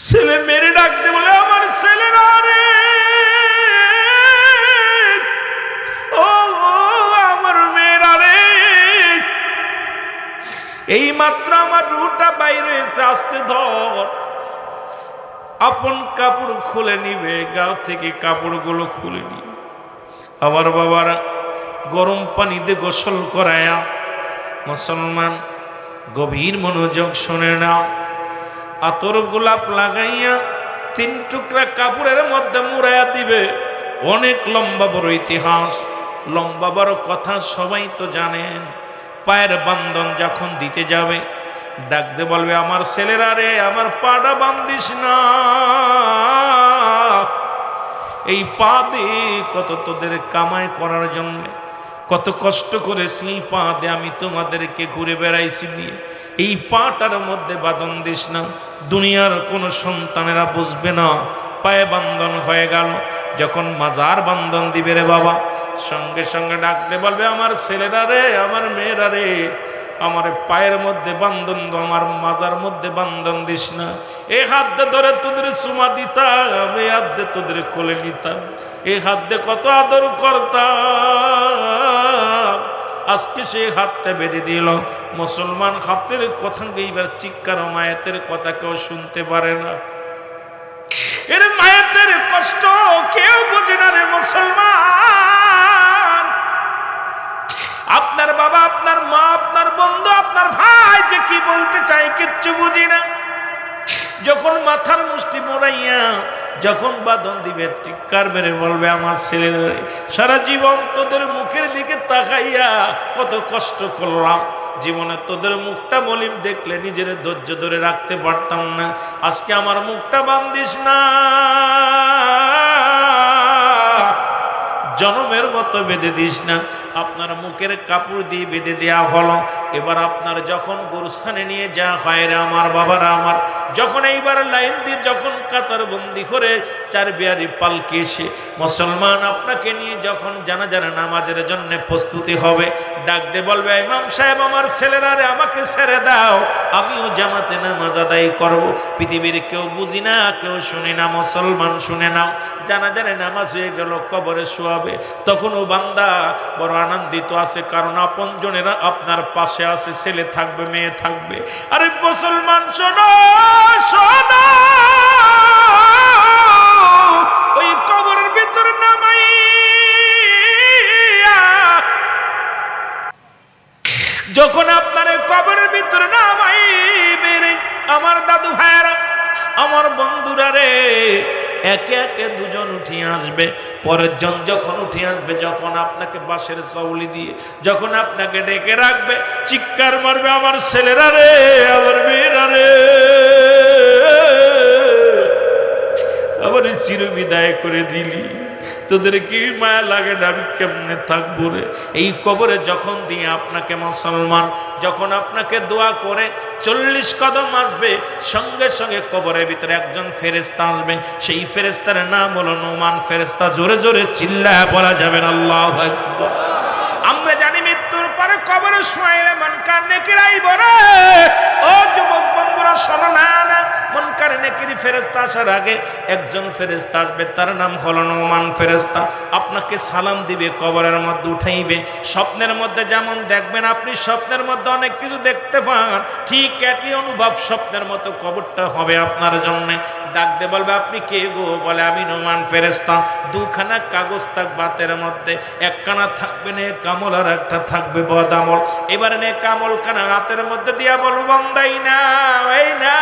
ছেলে মেরে ডাকতে বলে, আমার ছেলেরা রে, ও আমার মেয়েরা রে, এই মাত্র আমার রুটা বাইরে এসে আসতে ধর। আপন কাপড় খুলে নিবে, গা থেকে কাপড়গুলো খুলে নিবে। আমার বাবারা গরম পানিতে গোসল করায়া, মুসলমান গভীর মনোযোগ শুনে নাও, আতর গোলাপ লাগাইয়া 3 টুকরা কাপড়ের মধ্যে মুড়াইয়া দিবে। অনেক লম্বা বড় ইতিহাস, লম্বা বড় কথা সবাই তো জানেন। পায়ের বান্ধন যখন দিতে যাবে, ডাকতে বলবে, আমার ছেলেরা রে, আমার পাটা বান্ধিস না, এই পা দিয়ে কত তোদের কামাই করার জন্য কত কষ্ট করেছি, এই পা দিয়ে আমি তোমাদেরকে ঘুরে বেড়াইছি নিয়ে, এই পাটার মধ্যে বাঁধন দিস না, দুনিয়ার কোনো সন্তানেরা বুঝবে না। পায়ে বান্ধন হয়ে গেল, যখন মাজার বান্ধন দিবে রে বাবা, সঙ্গে সঙ্গে ডাকতে বলবে, আমার ছেলেরা রে, আমার মেয়েরা রে, আমার পায়ের মধ্যে বান্ধন দো, আমার মাজার মধ্যে বান্ধন দিস না। এই হাত দিয়ে ধরে তোদের চুমা দিতাম, এই হাত দিয়ে তোদের কোলে নিতাম, এই হাত দিয়ে কত আদর করতাম, আজকে সেই হাতটা বেঁধে দিল। মুসলমান হাতের কথা এইবার চিৎকার মায়ের কথা কেউ শুনতে পারে না। এর মায়ের কষ্ট কেউ বোঝে না রে মুসলমান। আপনার বাবা, আপনার মা, আপনার বন্ধু, আপনার ভাই যে কি বলতে চায় কিচ্ছু বুঝি না। যখন মাথার মুষ্টি মোড়াইয়া যখন বাঁধন দিবে, চিৎকার মেরে বলবে, আমার ছেলেরা, সারা জীবন তোদের মুখের দিকে তাকাইয়া কত কষ্ট করলাম, জীবনে তোদের মুখটা মলিন দেখলে নিজের ধৈর্য ধরে রাখতে পারতাম না, আজকে আমার মুখটা বান্ধিস না, জনমের মতো বেঁধে দিস না। আপনার মুখের কাপড় দিয়ে বেঁধে দেওয়া হলো। এবার আপনার যখন গোরস্থানে নিয়ে যাওয়া হয় রে আমার বাবারা আমার, যখন এইবার লাইন দিয়ে যখন কাতার বন্দি করে 4 বিয়ারি পালকি এসে মুসলমান আপনাকে নিয়ে যখন জানাজার নামাজের জন্য প্রস্তুতি হবে, ডাক দিয়ে বলবে, ইমাম সাহেব, আমার ছেলেরা রে, আমাকে ছেড়ে দাও, আমিও জামাতে নামাজ আদায় করব। পৃথিবীর কেউ বুঝি না, কেউ শুনি না, মুসলমান শুনে নাও, জানাজারে নামাজ হয়ে গেল, কবরে শোয়াবে, তখন ও বান্দা বড় আনন্দিত আছে, কারণ আপনজনেরা আপনার পাশে আছে, ছেলে থাকবে, মেয়ে থাকবে। আরে মুসলমান শোনো, শোনো, ওই কবরের ভিতরে নামাই যখন আপনার কবরের ভিতরে নামাই বেরে, আমার দাদু ভাইরা, আমার বন্ধুরা রে, একে একে দুজন উঠিয়ে আসবে, পরের জন যখন উঠে আসবে, যখন আপনাকে বাঁশের চাউলি দিয়ে যখন আপনাকে ডেকে রাখবে, চিৎকার মারবে, আমার ছেলেরা রে, আমার মেয়েরা রে, আবার চির বিদায় করে দিলি, তোদের কি মায়া লাগে না, আমি কেমনে থাকবো রে। এই কবরে যখন দিয়ে আপনাকে মুসলমান, যখন আপনাকে দোয়া করে 40 কদম আসবে, সঙ্গে সঙ্গে কবরের ভিতরে একজন ফেরেশতা আসবে, সেই ফেরেশতার নাম হলো নোমান ফেরেশতা। জোরে জোরে চিল্লায় বলা যাবেন আল্লাহু আকবার। আমরা জানি মৃত্যুর পরে কবরে শুয়াইলে মনকার নেকির আইব রে। ও যুবক বন্ধুরা শোনো না, মনকার নেকির ফেরেশতা আসার আগে একজন ফেরেশতা আসবে, তার নাম হলো নোমান ফেরেশতা। আপনাকে সালাম দিবে, কবরের মধ্যে উঠাইবে। স্বপ্নের মধ্যে যেমন দেখবেন, আপনি স্বপ্নের মধ্যে অনেক কিছু দেখতে পান, ঠিক একই অনুভব স্বপ্নের মতো কবরটা হবে আপনার জন্য। ডাকতে বলবে, আপনি কে গো? বলে, আমি নোমান ফেরেশতা। 2খানা কাগজ থাকবে হাতের মধ্যে, একখানা থাকবে নেক আমল আর একটা থাকবে বদ আমল। এবারে নেক আমল খানা হাতের মধ্যে দিয়া বলবো, বান্দাই না, এই না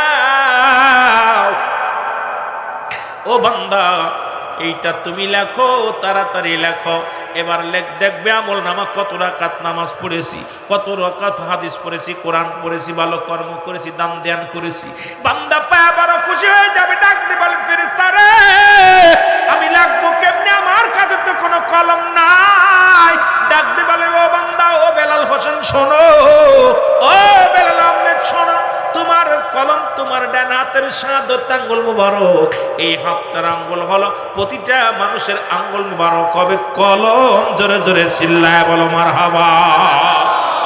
ও বান্দা, এইটা তুমি লেখো, তাড়াতাড়ি লেখো। এবার দেখবে আমল নামা, কত রাকাত নামাজ পড়েছি, কত রাকাত হাদিস পড়েছি, কোরআন পড়েছি, ভালো কর্ম করেছি, দান ধ্যান করেছি। বান্দা পায় বড় খুশি হয়ে যাবে, ডাকতে বলে, ফেরেশতা রে, আমি লিখবো কেমনে, আমার কাছে তো কোনো কলম নাই। ডাকতে বলে, ও বান্দা, ও বেলাল হোসেন শোনো, ও বেলাল আহমেদ শোনো, তোমার কলম, তোমার ডান হাতের শাহাদত আঙ্গুল মুবারক, এই হাতটার আঙ্গুল হলো প্রতিটা মানুষের আঙ্গুল মুবারক হবে কলম। জোরে জোরে চিল্লায় বলো মারহাবা।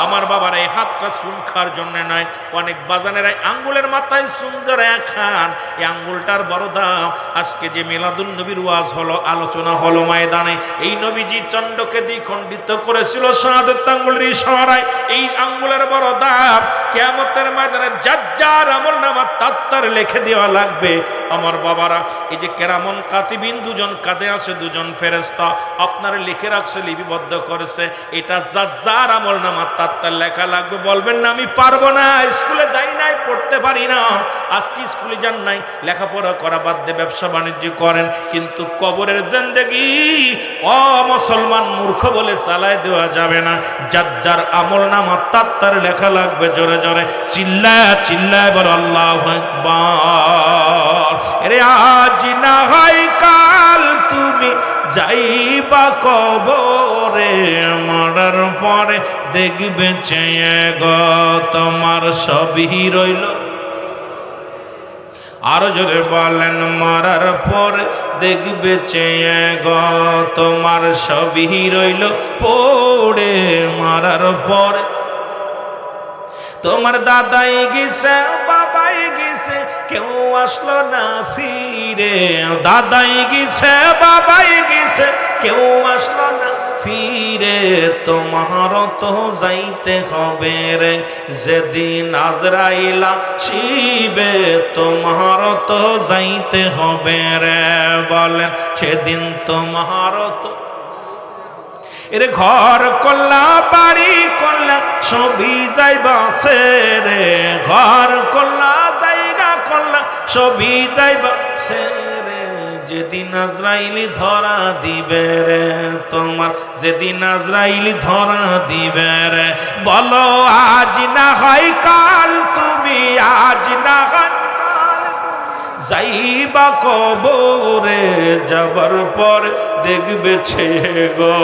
আমার বাবার এই হাতটা চুন খাওয়ার জন্য নয়, অনেক বাজানেরা আঙ্গুলের মাথায় চুন জড়ায় খান, এই আঙ্গুলটার বড় দাম। আজকে যে মিলাদুন নবীর ওয়াজ হলো, আলোচনা হলো ময়দানে, এই নবীজি চন্ডকে দ্বিখণ্ডিত করেছিল শাহাদাত আঙ্গুলের ইশারায়, এই আঙ্গুলের বড় দাম। কিয়ামতের ময়দানে যার যার আমলনামা তার লিখে দেওয়া লাগবে। আমার বাবারা, এই যে কেরামন কাতিবিন দুজন কাঁধে আছে, দুজন ফেরেশতা আপনার লিখে রাখছে, লিপিবদ্ধ করেছে, এটা যার যার আমলনামা তার লেখা লাগবে। বলবেন না আমি পারবো না, স্কুলে যাই নাই, পড়তে পারি না। আজকে স্কুলে যান নাই, লেখাপড়া করা বাদ দিয়ে ব্যবসা বাণিজ্য করেন, কিন্তু কবরের জিন্দেগি ও মুসলমান মূর্খ বলে চালায় দেওয়া যাবে না। যার যার আমলনামা তার লেখা লাগবে। জোরে জোরে চিল্লায় চিল্লায় বলো আল্লাহু আকবার। এরে আজ না হয় কাল তুমি যাইবা কবরে, মরার পরে দেখবে চেয়ে গো তোমার সবই রইল। আরো জোরে বলেন, মরার পরে দেখবে চেয়ে গো তোমার সবই রইল পড়ে। মরার পরে তোমার দাদাই গেছে, বাবাই গেছে, কেউ আসলো না ফিরে। দাদাই গেছে, বাবাই গেছে, কেউ আসলো না ফিরে। তোমার তো যাইতে হবে রে যেদিন আজরাইলা শিবে, তোমার তো যাইতে হবে রে। বলেন সেদিন তোমার তো। এর ঘর করলা, বাড়ি করলা, সবই যাইবা রে। ঘর করলা, জায়গা করলা, সবই যাইবা রে। যেদিন আজরাইলি ধরা দিবে রে তোমার, যেদিন আজরাইলি ধরা দিবে রে। বলো আজ না হয় কাল তুমি, আজ না হয় যাইবা কবরে। যাবার পর দেখবে চেয়ে গো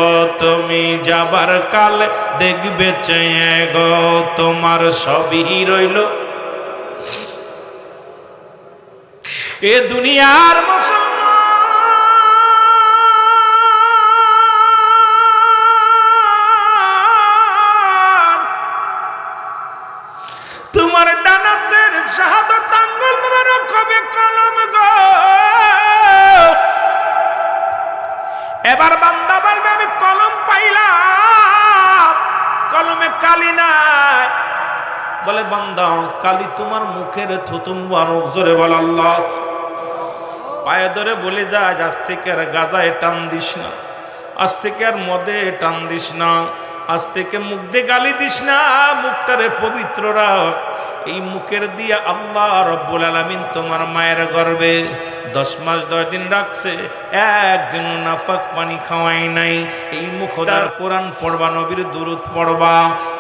তুমি, যাবার কাল দেখবে চেয়ে গো তোমার সবই রইল। এ দুনিয়ার মুসলমান, তোমার ডানাতের শাহাদাত আঙ্গুল মোবারক হবে কলম গো। এবার বান্দা বলবে আমি কলম পাইলাম, কলমে কালি নাই। বলে বান্দা কালি তোমার মুখের থুতু মুবারক। জোরে বল আল্লাহ। পায়ে ধরে বলে যায় আজ থেকে আর গাজায় টান দিস না, আজ থেকে আর মদে টান দিস না, আজ থেকে মুখ দিয়ে গালি দিস না, মুখটারে পবিত্র রাখ। এই মুখের দিয়ে আল্লাহ রব্বুল আলামিন তোমার মায়ের গর্ভে 10 মাস 10 দিন রাখছে, একদিন নাফাক পানি খাওয়াই নাই। এই মুখদার কোরআন পড়বা, নবীর দুরূদ পড়বা।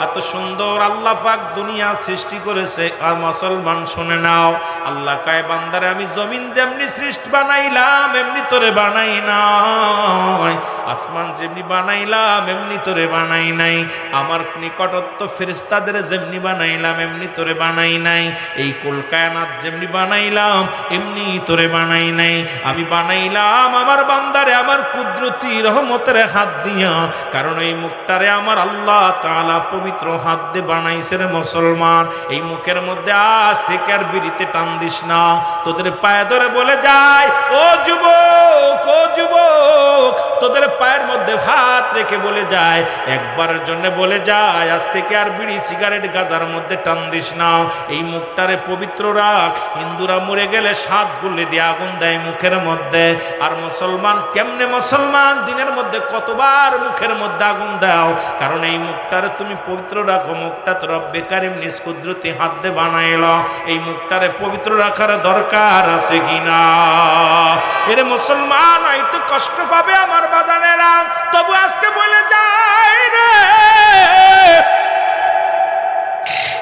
এত সুন্দর আল্লাহ পাক দুনিয়া সৃষ্টি করেছে। আর মুসলমান শুনে নাও, আল্লাহ কয় বান্দারে আমি জমিন যেমনি সৃষ্টি বানাইলাম এমনি তোরে বানাই নাই, আসমান যেমনি বানাইলাম এমনি তোরে বানাই নাই, আমার নিকটত্ব ফেরেশতাদের যেমনি বানাইলাম এমনি তোরে বানাই নাই, এই কুল কায়নাত যেমনি বানাইলাম এমনি তোরে বানাই নাই। আমি বানাইলাম আমার বান্দারে আমার কুদরতি রহমতের হাত দিয়া, কারণ এই মুখটারে আমার আল্লাহ তাআলা পবিত্র হাত দিয়ে বানাইছে রে মুসলমান। এই মুখের মধ্যে আজ থেকে আর বিড়িতে টান দিস না। তোদের পায়ে ধরে বলে যায় ও যুবক, ও যুবক, তোদের পায়ের মধ্যে হাত রেখে বলে যায়, একবারের জন্য বলে যায় আজ থেকে আর বিড়ি সিগারেট গাঁজার মধ্যে টান দিস না। এই মুখটারে পবিত্র রাখ। হিন্দুরা মরে গেলে 7 গুলি দিয়ে আগুন দেয় মুখের মধ্যে, আর মুসলমান কেমনে মুসলমান দিনের মধ্যে কতবার মুখের মধ্যে আগুন দাও, কারণ এই মুখটারে তুমি পবিত্র রাখো। মুখটা তো রব্বে কারিম নিজ কুদরতি হাত দিয়ে বানাইল। এই মুখটারে পবিত্র রাখার দরকার আছে কিনা? এর মুসলমান হয়তো কষ্ট পাবে আমার বাজানেরা, তবু আজকে বলে যায় রে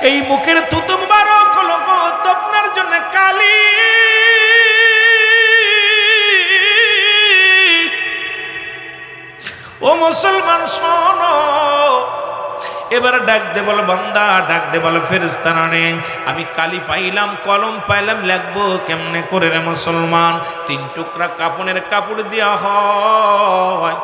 এই মুখের থুতু মুবারক হলো আপনার জন্য কালি। ও মুসলমান শোনো, এবার ডাক দে বল বান্দা, ডাক দে বল ফেরেশতারা নে, আমি কালি পাইলাম, কলম পাইলাম, লিখবো কেমনে করে রে মুসলমান? 3 টুকরা কাফনের কাপড় দেওয়া হয়,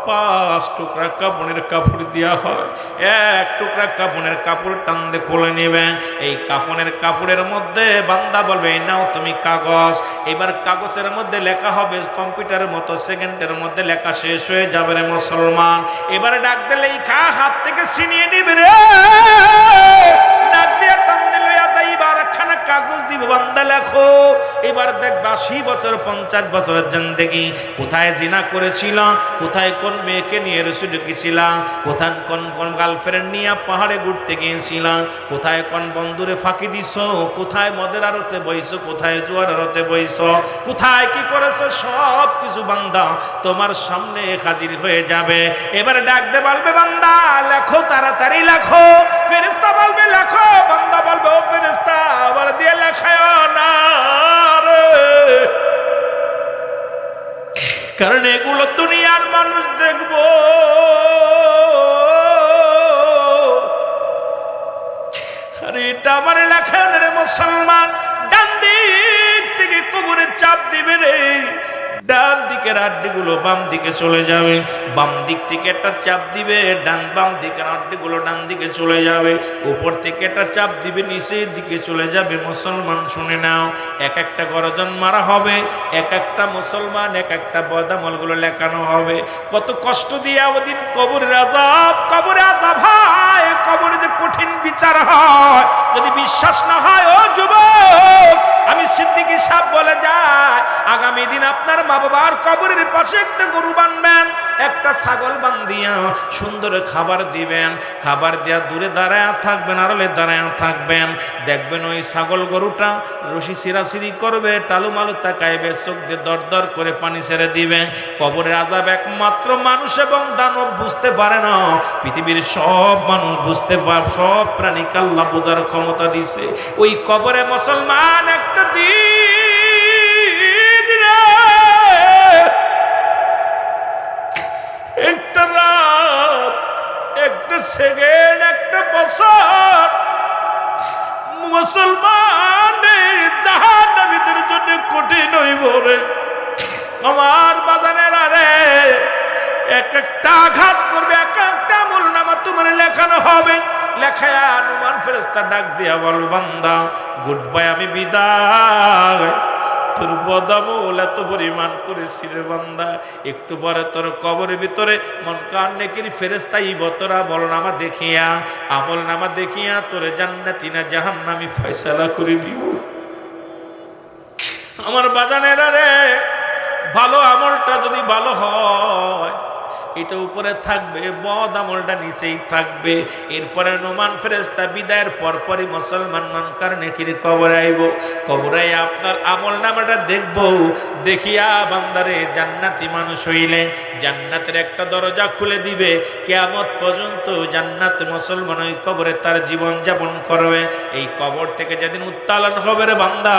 5 টুকরা কাপড়ের কাপড় দেওয়া হয়। 1 টুকরা কাপড়ের কাপড় টান দিয়ে খুলে নেবেন। এই কাপড়ের কাপড়ের মধ্যে বান্দা বলবে, নাও তুমি কাগজ। এবার কাগজের মধ্যে লেখা হবে, কম্পিউটারের মতো সেকেন্ডের মধ্যে লেখা শেষ হয়ে যাবে রে মুসলমান। এবারে ডাক দিলে হাত থেকে ছিনিয়ে নিবে রে, ডাক দিয়ে টান দিলে এবার একখানা কাগজ দিব, বান্দা লেখো। এবার দেখবে 80 বছর 50 বছরের জিন্দেগি, কোথায় জিনা করেছিলাম, কোথায় কোন মেয়েকে নিয়ে রসুল ঢুকেছিলাম, কোথায় কোন কোন গার্লফ্রেন্ড নিয়ে পাহাড়ে ঘুরতে গিয়েছিলাম, কোথায় কোন বন্ধুরে ফাঁকি দিছ, কোথায় মদের আড়তে বইছ, কোথায় জুয়ার আড়তে বইছ, কোথায় কি করেছো, সব কিছু বান্দা তোমার সামনে হাজির হয়ে যাবে। এবারে ডাক দে বলবে, বান্দা লেখো, তাড়াতাড়ি লেখো। ফেরেশতা বলবে লেখো, বান্দা বলবে, ও ফেরেশতা আবার দিয়ে লেখায় না রে, কারণ এগুলো দুনিয়ার মানুষ দেখবো। আরে এটা আমার লেখা রে মুসলমান। ডান দিক থেকে কবরে চাপ দিবে রে, ডান দিকের হাড্ডিগুলো বাম দিকে চলে যাবে, বাম দিক থেকে একটা চাপ দিবে, বাম দিকের হাড্ডিগুলো ডান দিকে চলে যাবে, উপর থেকে একটা চাপ দিবে, নিচের দিকে চলে যাবে। মুসলমান শুনে নাও, এক একটা গর্জন মারা হবে, এক একটা মুসলমান এক একটা বদামলগুলো লেখানো হবে। কত কষ্ট দিয়ে ওদিন কবরের আযাব, কবরে আযাব হয়, কবরে যে কঠিন বিচার হয়। যদি বিশ্বাস না হয় ও যুবক, আমি সিদ্দিকী সাহেব বলে যায়, আগামী দিন আপনার মা বাবার কবরের পাশে একটা গরু বানবেন, একটা ছাগল বান্ধিয়া সুন্দর খাবার দিবেন, খাবার দেওয়া দূরে দাঁড়ায় থাকবেন, আড়ালে দাঁড়ায় থাকবেন। দেখবেন ওই ছাগল গরুটা রশি ছিঁড়াছিঁড়ি করবে, টালুমালু তাকাইবে, চোখ দিয়ে দর দর করে পানি ছেড়ে দিবে। কবরের আযাব একমাত্র মানুষ এবং দানব বুঝতে পারে না, পৃথিবীর সব মানুষ বুঝতে পারে, সব প্রাণীকে আল্লাহ বোঝার ক্ষমতা দিছে। ওই কবরে মুসলমান একটা দিন, একটা রাত, একটা সেকেন্ড, একটা বছর মুসলমান জাহান্নামীদের জন্য কঠিন হইব রে আমার বাজানেরা রে। এক একটা আঘাত করবে, এক একটা আমলনামা তোমার লেখানো হবে। লেখায় হনুমান ফেরেশতা ডাক দিয়া বল, বান্দা গুড বাই, আমি বিদায়। তোর বদামল এত পরিমাণ করেছি রে বান্দা, একটু পরে তোর কবরের ভিতরে মন কান নেকির ফেরেশতা তোরা আমলনামা দেখিয়া, আমলনামা দেখিয়া তোরে জান্নাতি না জাহান্নামী ফয়সালা করে দিব। আমার বাজানেরা রে, ভালো আমলটা যদি ভালো হয় এটা উপরে থাকবে, বদ আমলটা নিচেই থাকবে। এরপরে নোমান ফেরেশতা বিদায়ের পরপরই মুসলমান মনকার নেকির কবরে আইব। কবরে আপনার আমল নামাটা দেখব, দেখিয়া বান্দারে জান্নাতি মানুষ হইলে জান্নাতের একটা দরজা খুলে দিবে। কিয়ামত পর্যন্ত জান্নাত মুসলমান ওই কবরে তার জীবন যাপন করবে। এই কবর থেকে যেদিন উত্তোলন হবে রে বান্দা,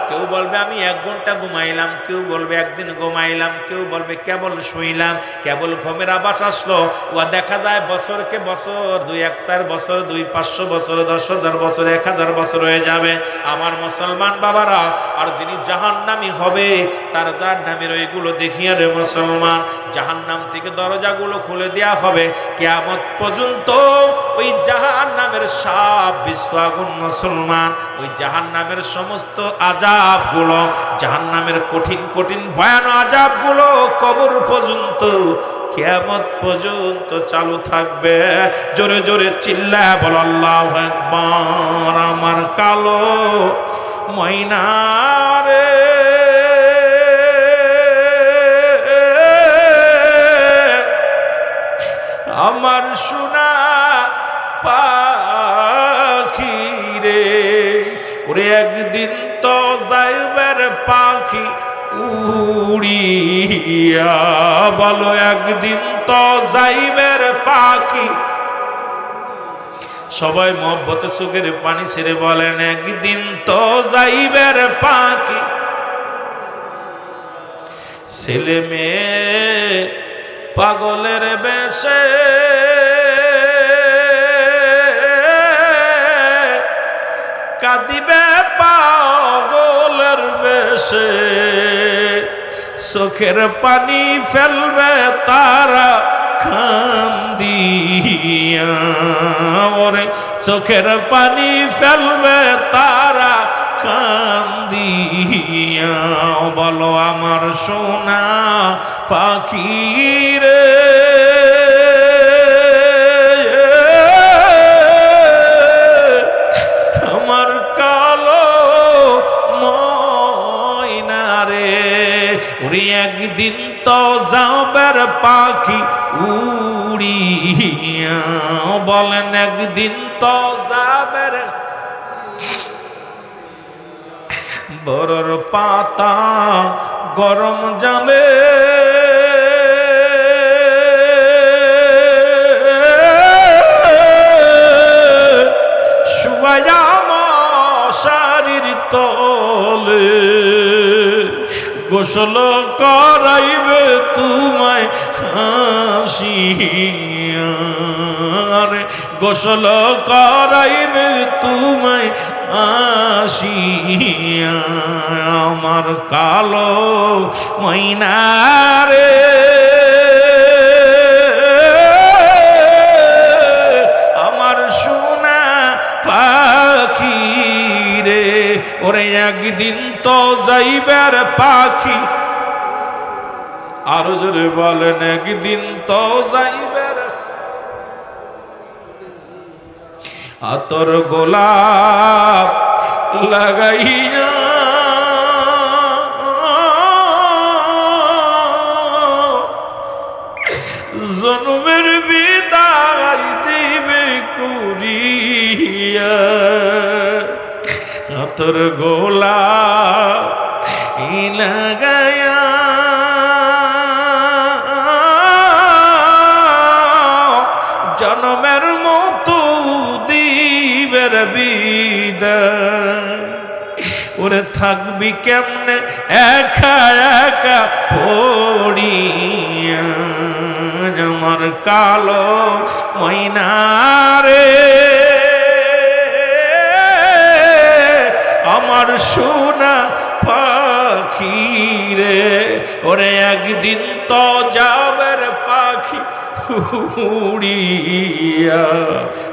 কেউ বলবে আমি 1 ঘন্টা ঘুমাইলাম, কেউ বলবে একদিন ঘুমাইলাম, কেউ বলবে কেবল শুইলাম, কেবল ঘুমের আবাস আসলো। ও দেখা যায় বছরকে বছর, 2-1 বছর, 2-500 বছর, 10,000 বছর, 1000 বছর হয়ে যাবে। আমার মুসলমান বাবারা, আর যিনি জাহান্নামী হবে তার জাহান্নামের ওইগুলো দেখিয়া রে মুসলমান, জাহান্নাম থেকে দরজাগুলো খুলে দেয়া হবে। কিয়ামত পর্যন্ত ওই জাহান্নামের সাপ বিশ্বআগুন মুসলমান, ওই জাহান্নামের সমস্ত আযাবগুলো, জাহান্নামের কঠিন কঠিন ভয়ানক আযাবগুলো কবর পর্যন্ত, কিয়ামত পর্যন্ত চালু থাকবে। জোরে জোরে চিল্লায় বল আল্লাহু আকবার। আমার কালো ময়না রে, আমার সোনা পাখি রে, ওরে একদিন তো যাইবার পাখি উড়িয়া, বলো একদিন তো যাইবের পাখি। সবাই মহব্বতে চোখের পানি ছেড়ে বলেন, একদিন তো যাইবের পাখি। ছেলে মেয়ে পাগলের বেশে কাঁদিবে পাগলের বেশে, চোখের পানি ফেলবে তারা কান্দিয়া, ওরে চোখের পানি ফেলবে তারা কান্দিয়া। বলো আমার সোনা পাখি রে, আমার কালো ময়না রে, ওরে একদিন তো যাবার পাখি উড়িয়া, বলেন একদিন তো যাবার। বরর পাতা গরম জালে শুয়ায়া মশারির তলে, গোসল করাইবে তোমায় হাসিয়া, গোসল করাইবে তোমায় আসিয়া, আমার কালো ময়না রে, আমার সোনা পাখি রে, ওরে একদিন তো যাইবার পাখি, আরো জোরে বলেন একদিন তো যাইবার। আতর গোলাপ লাগাইয়া জন্মের বিদায় দিবে কুরিয়া, আতর গোলাপ লাগাইয়া জন্মের মতো দিবের বিদায়, ওরে থাকবি কেমনে একা একা পড়িয়া, আমার কালো ময়না রে, আমার সোনা পাখি রে, ওরে একদিন তো যাবের পাখি উড়িয়া,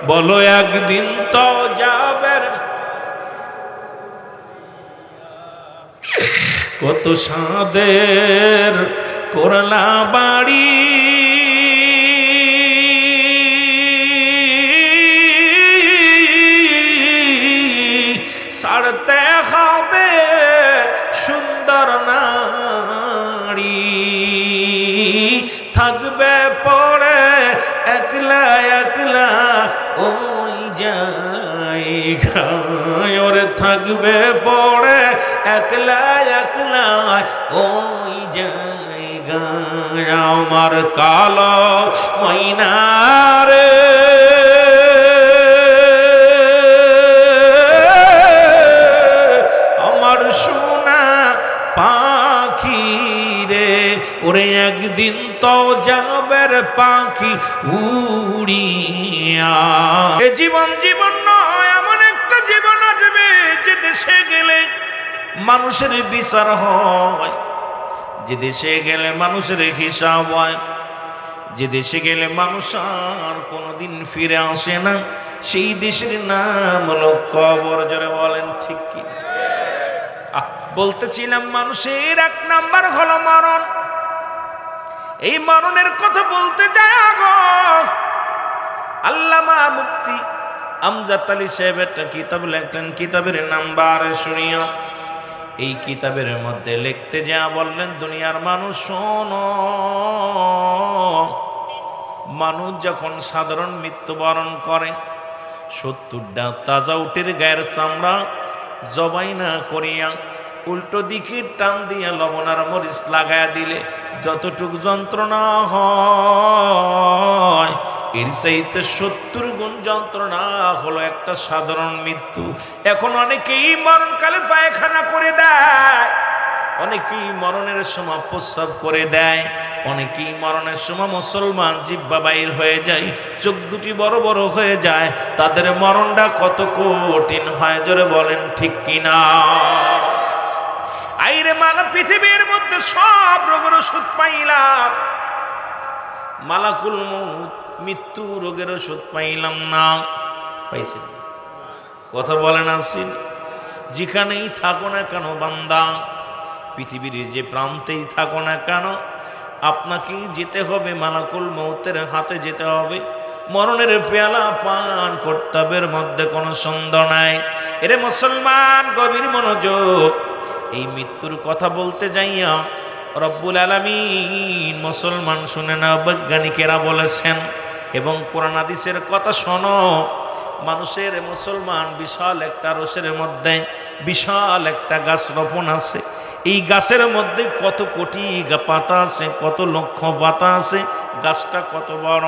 বলো একদিন তো যাবের। কত সাদের করলা বাড়ি, ছাড়তে হবে সুন্দর নারী, থাকবে পড়ে একলা একলা ওই জায়গায়, ওরে থাকবে পড়ে একলা একলা ওই জায়গায়, আমার কালো ময়না রে, আমার সোনা পাখি রে, ওরে একদিন তো যাবের পাখি উড়িয়া। এ জীবন জীবন নয়, এমন একটা জীবন আসবে যে দেশে গেলে মানুষের বিচার হয়, যে দেশে গেলে মানুষের হিসাব হয়, যে দেশে গেলে মানুষ আর কোনোদিন ফিরে আসে না, সেই দেশের নাম হলো কবর। জোরে বলেন ঠিক কি? বলতেছিলাম মানুষের এক নাম্বার হলো মরণ। এই মরণের কথা বলতে যায় গো আল্লামা মুফতি আমজাদ আলী সাহেব একটা কিতাব লেখলেন, কিতাবের নাম্বার শুনিয়া। এই কিতাবের মধ্যে লিখতে যা বললেন, দুনিয়ার মানুষ শোনো, মানুষ যখন সাধারণ মৃত্যুবরণ করে 70টা তাজা উটের গায়ের চামড়া জবাই না করিয়া উল্টো দিকে টান দিয়া লবণ আর মরিচ লাগায়া দিলে যতটুকু যন্ত্রণা হয়, এর চাইতে 70 গুণ যন্ত্রণা হলো একটা সাধারণ মৃত্যু। এখন অনেকেই মরণকালে পায়খানা করে দেয়, অনেকেই মরণের সময় প্রস্রাব করে দেয়, অনেকেই মরণের সময় মুসলমান জিহ্বা বাইর হয়ে যায়, চোখ দুটি বড় বড় হয়ে যায়। তাদের মরণটা কত কঠিন হয়, জোরে বলেন ঠিক কিনা? আইরে মানব পৃথিবীর মধ্যে সব রোগ পাইলাম, মালাকুল মউত মৃত্যু রোগের ওষুধ পাইলাম না। পাইছেন? কথা বলেন আসেন? যেখানেই থাকো না কেন বান্দা, পৃথিবীর যে প্রান্তেই থাকো না কেন, আপনাকেই যেতে হবে, মালাকুল মউতের হাতে যেতে হবে। মরণের পেয়ালা পান কর্তব্যের মধ্যে কোনো সন্দেহ নাই। এরে মুসলমান, গভীর মনোযোগ। এই মৃত্যুর কথা বলতে যাইয়া রব্বুল আলামিন, মুসলমান শুনে না, বৈজ্ঞানিকেরা বলেছেন এবং কোরআন হাদিসের কথা শোনো, মানুষের মুসলমান বিশাল একটা রসের মধ্যে বিশাল একটা গাছ রোপণ আছে। এই গাছের মধ্যে কত কোটি পাতা আছে, কত লক্ষ পাতা আছে, গাছটা কত বড়।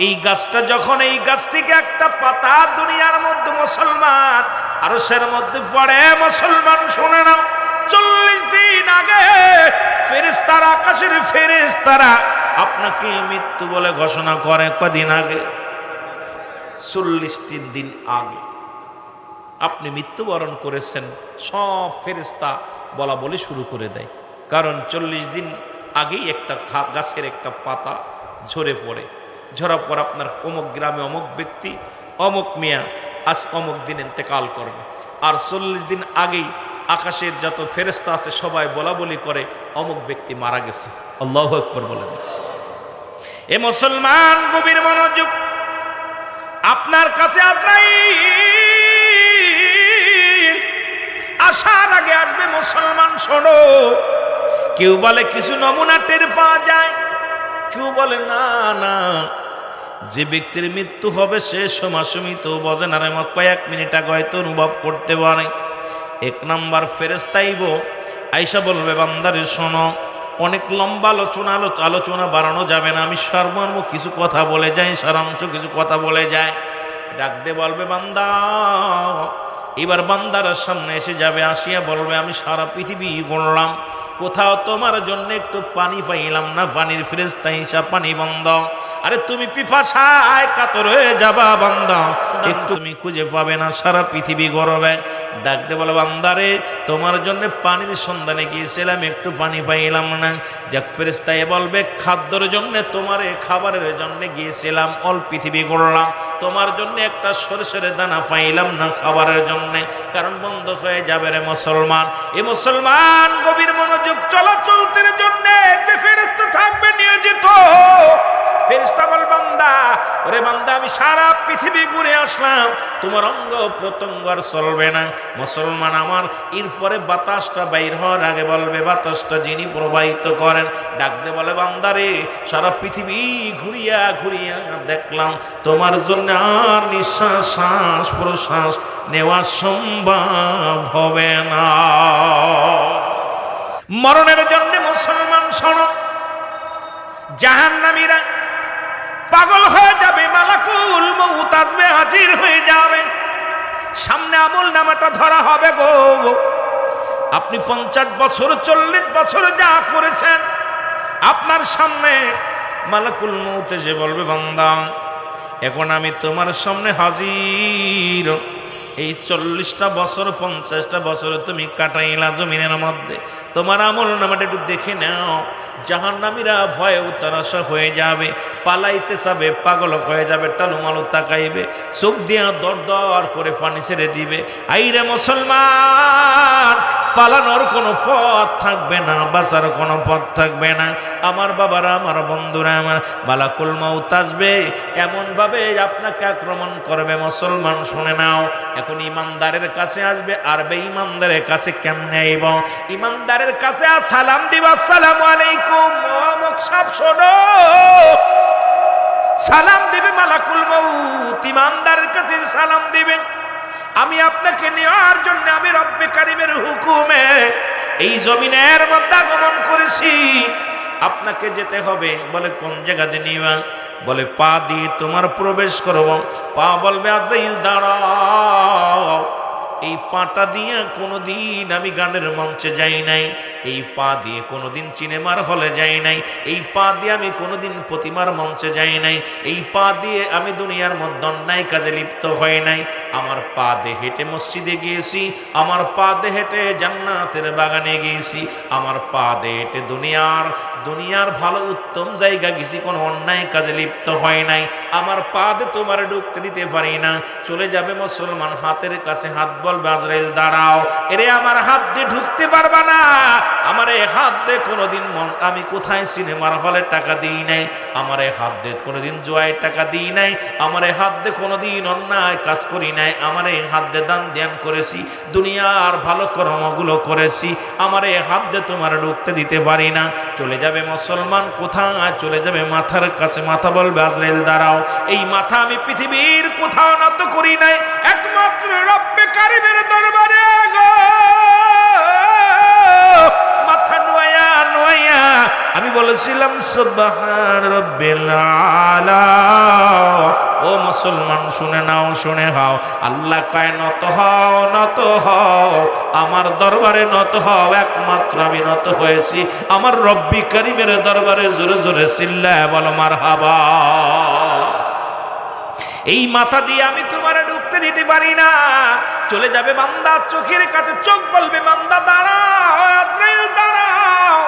এই গাছটা যখন, এই গাছ থেকে একটা পাতা দুনিয়ার মধ্যে মুসলমান আরশের মধ্যে পড়ে, মুসলমান শুনে নাও, 40 দিন আগে ফেরেশতারা, আকাশের ফেরেশতারা আপনাকে মৃত্যু বলে ঘোষণা করে। কদিন আগে? 40 দিন আগে আপনি মৃত্যুবরণ করেছেন, সব ফেরেশতা বলা বলি শুরু করে দেয়। কারণ 40 দিন আগেই একটা গাছের একটা পাতা ঝরে পড়ে, ঝরা পর আপনার অমুক গ্রামে অমুক ব্যক্তি, অমুক মিয়া আজ অমুক দিন ইন্তেকাল করবে। আর 40 দিন আগেই আকাশের যত ফেরেশতা আছে সবাই বলা বলি করে অমুক ব্যক্তি মারা গেছে। আল্লাহু আকবার বলেন। এ মুসলমান, গভীর মনোযোগ। আপনার কাছে আজরাইল আসার আগে আসবে, মুসলমান শোনো। কেউ বলে কিছু নমুনা টের পাওয়া যায়, কেউ বলে না না, যে ব্যক্তির মৃত্যু হবে সে সমাসমিত তো বোঝে না, কয়েক মিনিট আগে হয়তো অনুভব করতে পারে। 1 নাম্বার ফেরেশতা আইব, আইসা বলবে বান্দারে শোনো, অনেক লম্বা আলোচনা বাড়ানো যাবে না, আমি সর্বর্ম কিছু কথা বলে যাই, সারাংশ কিছু কথা বলে যায়। ডাক দিয়ে বলবে বান্দা, এবার বান্দার সামনে এসে যাবে, আসিয়া বলবে আমি সারা পৃথিবী ঘুরলাম, কোথাও তোমার জন্য একটু পানি পাইলাম না। পানির ফেরেশতা হিসাব, পানি বন্ধ। আরে তুমি পিপাসায় কাতর হয়ে যাবা বান্দা, একটু তুমি খুঁজে পাবে না, সারা পৃথিবী গরবে। ডাকতে বলে বান্দারে, তোমার জন্য পানির সন্ধানে গিয়েছিলাম, একটু পানি পাইলাম না। যাক ফেরেশতা বলবে খাদ্যের জন্য, তোমারে খাবারের জন্য গিয়েছিলাম, অল পৃথিবী ঘুরলাম, তোমার জন্য একটা সরষের দানা পাইলাম না খাবারের জন্য, কারণ বন্ধ হয়ে যাবে। রে মুসলমান, এ মুসলমান, গভীর মনোযোগ। চলাচলতের জন্য যে ফেরেশতা থাকবে নিয়োজিত, ফেরেশতা বল বান্দা, ওরে বান্দা, আমি সারা পৃথিবী ঘুরে আসলাম, তোমার অঙ্গ প্রত্যঙ্গ আর চলবে না। মুসলমান আমার, এরপরে বাতাসটা বাইর হওয়ার আগে বলবে, বাতাসটা যিনি প্রবাহিত করেন, ডাকতে বলে বান্দারে, সারা পৃথিবী ঘুরিয়া ঘুরিয়া দেখলাম, তোমার জন্য আর নিঃশ্বাস, শ্বাস প্রশ্বাস নেওয়া সম্ভব হবে না। মরণের জন্য মুসলমান শোনো, জাহান্নামীরা পাগল হয়ে যাবে, মালাকুল মউত আসবে, হাজির হয়ে যাবে, সামনে আমল নামাটা ধরা হবে গো। আপনি 50 বছর 40 বছর যা করেছেন, আপনার সামনে মালাকুল মউত এসে বলবে বান্দা, এখন আমি তোমার সামনে হাজির। এই 40টা বছর 50টা বছর তুমি কাটাইলা জমিনের মধ্যে, তোমার আমল নামাটা একটু দেখে নাও। জাহান্নামীরা ভয়ে উত্তারাশা হয়ে যাবে, পালাইতে যাবে, পাগল হয়ে যাবে, টালুমালু তাকাইবে, চোখ দিয়া দর দর করে পানি ছেড়ে দিবে। আইরে মুসলমান, পালানোর কোনো পথ থাকবে না, বাঁচার কোনো পথ থাকবে না। আমার বাবারা, আমার বন্ধুরা, আমার মালাকুল মউত আসবে, এমনভাবে আপনাকে আক্রমণ করবে। মুসলমান শুনে নাও, এখন ইমানদারের কাছে আসবে, আর বেঈমানদারের কাছে কেমনে আইব? ইমানদারের কাছে সালাম দিবা, আসসালামু আলাইকুম, অমুক সাহেব শোনো, সালাম দিবে মালাকুল মউত, ইমানদারের কাছে সালাম দিবেন, আমি আপনাকে নেওয়ার জন্য আমি রব্বে কারিমের হুকুমে এই জমিনের মধ্যে আগমন করেছি, আপনাকে যেতে হবে। বলে কোন জায়গাতে নিবা? বলে পা দিয়ে তোমার প্রবেশ করব। পা বলবে আজরাইল দাঁড়াও, এই পাটা দিয়ে কোনোদিন আমি গানের মঞ্চে যাই নাই, এই পা দিয়ে কোনোদিন সিনেমার হলে যাই নাই, এই পা দিয়ে আমি কোনোদিন প্রতিমার মঞ্চে যাই নাই, এই পা দিয়ে আমি দুনিয়ার মধ্যে অন্যায় কাজে লিপ্ত হয় নাই। আমার পা দিয়ে হেঁটে মসজিদে গিয়েছি, আমার পা দিয়ে হেঁটে জান্নাতের বাগানে গিয়েছি, আমার পা দিয়ে হেঁটে দুনিয়ার ভালো উত্তম জায়গা গেছি, কোনো অন্যায় কাজে লিপ্ত হয় নাই। আমার পা দিয়ে তোমার ঢুকতে দিতে পারি না। চলে যাবে মুসলমান, হাতের কাছে হাত বলবে আজরাইল দাঁড়াও, এরে আমার হাত দিয়ে ঢুকতে পারবা না। আমার এই হাত দিয়ে কোনোদিন আমি কোথায় সিনেমার হলে টাকা দিই নাই, আমার এই হাত দিয়ে কোনোদিন জোয়ায় টাকা দিই নাই, আমার এই হাত দিয়ে কোনোদিন অন্যায় কাজ করি নাই, আমার এই হাত দিয়ে দান ধ্যান করেছি, দুনিয়ার ভালো কর্মগুলো করেছি, আমার এই হাত দিয়ে তোমার ঢুকতে দিতে পারি না। চলে যাবে মুসলমান, কোথায় চলে যাবে? মাথার কাছে মাথা বলবে আজরাইল দাঁড়াও। এই মাথা আমি পৃথিবীর কোথাও নত করি নাই, একমাত্র রব্বে কারিমের দরবারে গো। মাথা নোয়া আমি বলেছিলাম সুবহান রব্বিল আলা। ও মুসলমান শুনে নাও, শুনে হাও, আল্লাহ কয় নত হও, আমার দরবারে নত হও। একমাত্র আমি নত হয়েছি আমার রব্বি কারিমের দরবারে। জোরে জোরে চিল্লায় বলো মারহাবা। এই মাথা দিয়ে আমি তোমারে ঢুকতে দিতে পারি না। চলে যাবে বান্দা, চোখের কাছে চোখ বলবে বান্দা দাঁড়াও, আজরাইল দাঁড়াও।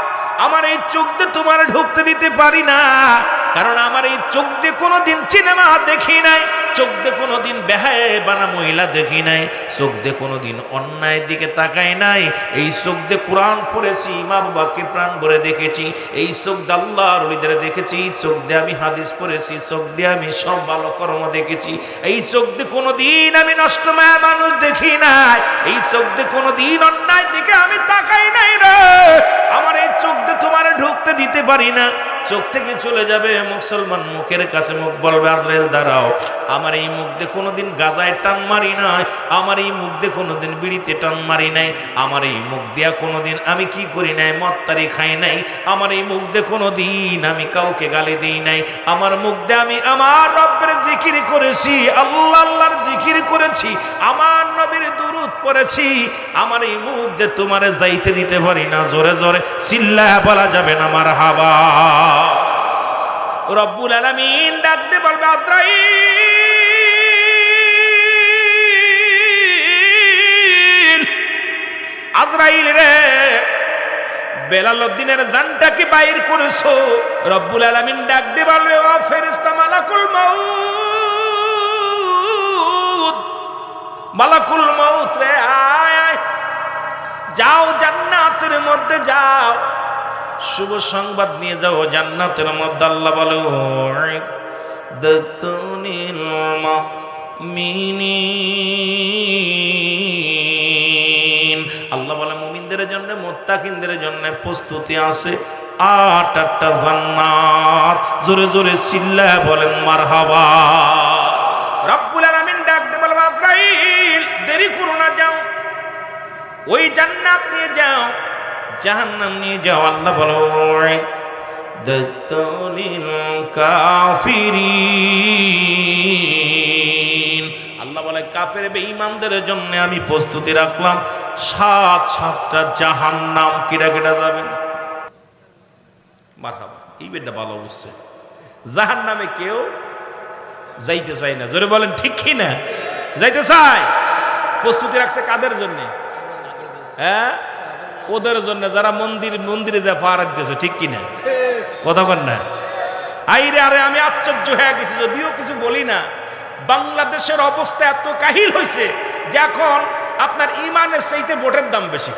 আমার এই চোখ দিয়ে তোমার ঢুকতে দিতে পারি না, কারণ আমার এই চোখ দিয়ে কোনোদিন সিনেমা দেখি নাই, চোখ দিয়ে কোনোদিন বেহায়াবানা মহিলা দেখি নাই, চোখ দিয়ে কোনোদিন অন্যায় দিকে তাকাই নাই। এই চোখ দিয়ে কোরআন পড়েছি, মা বাবাকে প্রাণ ভরে দেখেছি, এই চোখ দিয়ে আল্লাহর ওলিদের দেখেছি, চোখ দিয়ে আমি হাদিস পড়েছি, চোখ দিয়ে আমি সব ভালো কর্ম দেখেছি। এই চোখ দিয়ে কোনোদিন আমি নষ্টময় মানুষ দেখি নাই, এই চোখ দিয়ে কোনোদিন অন্যায় দিকে আমি তাকাই নাই রে। আমার এই চোখ দিয়ে তোমার ঢুকতে দিতে পারি না। চোখ থেকে চলে যাবে মুসলমান, মুখের কাছে মুখ বলবে আজরাইল দাঁড়াও। আমার এই মুখ দিয়ে কোনোদিন গাজায় টান মারি নাই, আমার এই মুখ দিয়ে কোনোদিন বিড়িতে টান মারি নাই, আমার এই মুখ দিয়া কোনোদিন আমি কি করি নাই, মত্তারি খাই নাই, আমার এই মুখ দিয়ে কোনোদিন আমি কাউকে গালি দিই নাই, আমার মুখ দিয়ে আমি আমার রব্বের জিকির করেছি, আল্লাহর জিকির করেছি, আমার নবীর দুরূদ পড়েছি। আমার এই মুখ দিয়ে তোমারে যাইতে দিতে পারি না। জোরে জোরে চিল্লায়া বলা যাবে না মারহাবা। রব্বুল আলামিন ডাক দিয়ে বলবে আজরাইল, আজরাইল রে, বেলালউদ্দিনের জানটাকে বাইর করেছো। রব্বুল আলামিন ডাক দিয়ে বলবে ও ফেরেশতা মালাকুল মাউত, মালাকুল মাউত রে আয়, যাও জান্নাতের মধ্যে যাও, শুভ সংবাদ নিয়ে যাও জান্নাতের মধ্যে। আল্লাহ বলে দাতুনিল মুমিনিন, আল্লাহ বলে মুমিনদের জন্য, মুত্তাকিনদের জন্য প্রস্তুতি আছে 8টা জান্নাত। জোরে জোরে চিল্লায় বলেন মারহাবা। রব্বুল আলামিন ডাক দিয়ে বলবে আজরাইল দেরি করো না, যাও ওই জান্নাত নিয়ে যাও, জাহান্নাম নিয়ে যাও। আল্লাহ বলো দাতুলিল কাফিরিন, আল্লাহ বলে কাফের বেঈমানদের জন্য আমি প্রস্তুতি রাখলাম 7টা জাহান্নাম। কিরা কিরা যাবেন? মারহাবা। এই বেটা ভালো বুঝছে, জাহান্নামে কেউ যাইতে চায় না। জোরে বলেন ঠিক কি না? যাইতে চায়। প্রস্তুতি রাখছে কাদের জন্য? হ্যাঁ, ওদের জন্য যারা মন্দিরে যা ফারাক দিয়েছে। ঠিক কিনা? কথা বল না। আইরে আরে আমি আশ্চর্য হয়ে গেছি, যদিও কিছু বলি না। বাংলাদেশের অবস্থা এত কাহিল হয়েছে যে এখন আপনার ইমানের চাইতে ভোটের দাম বেশি।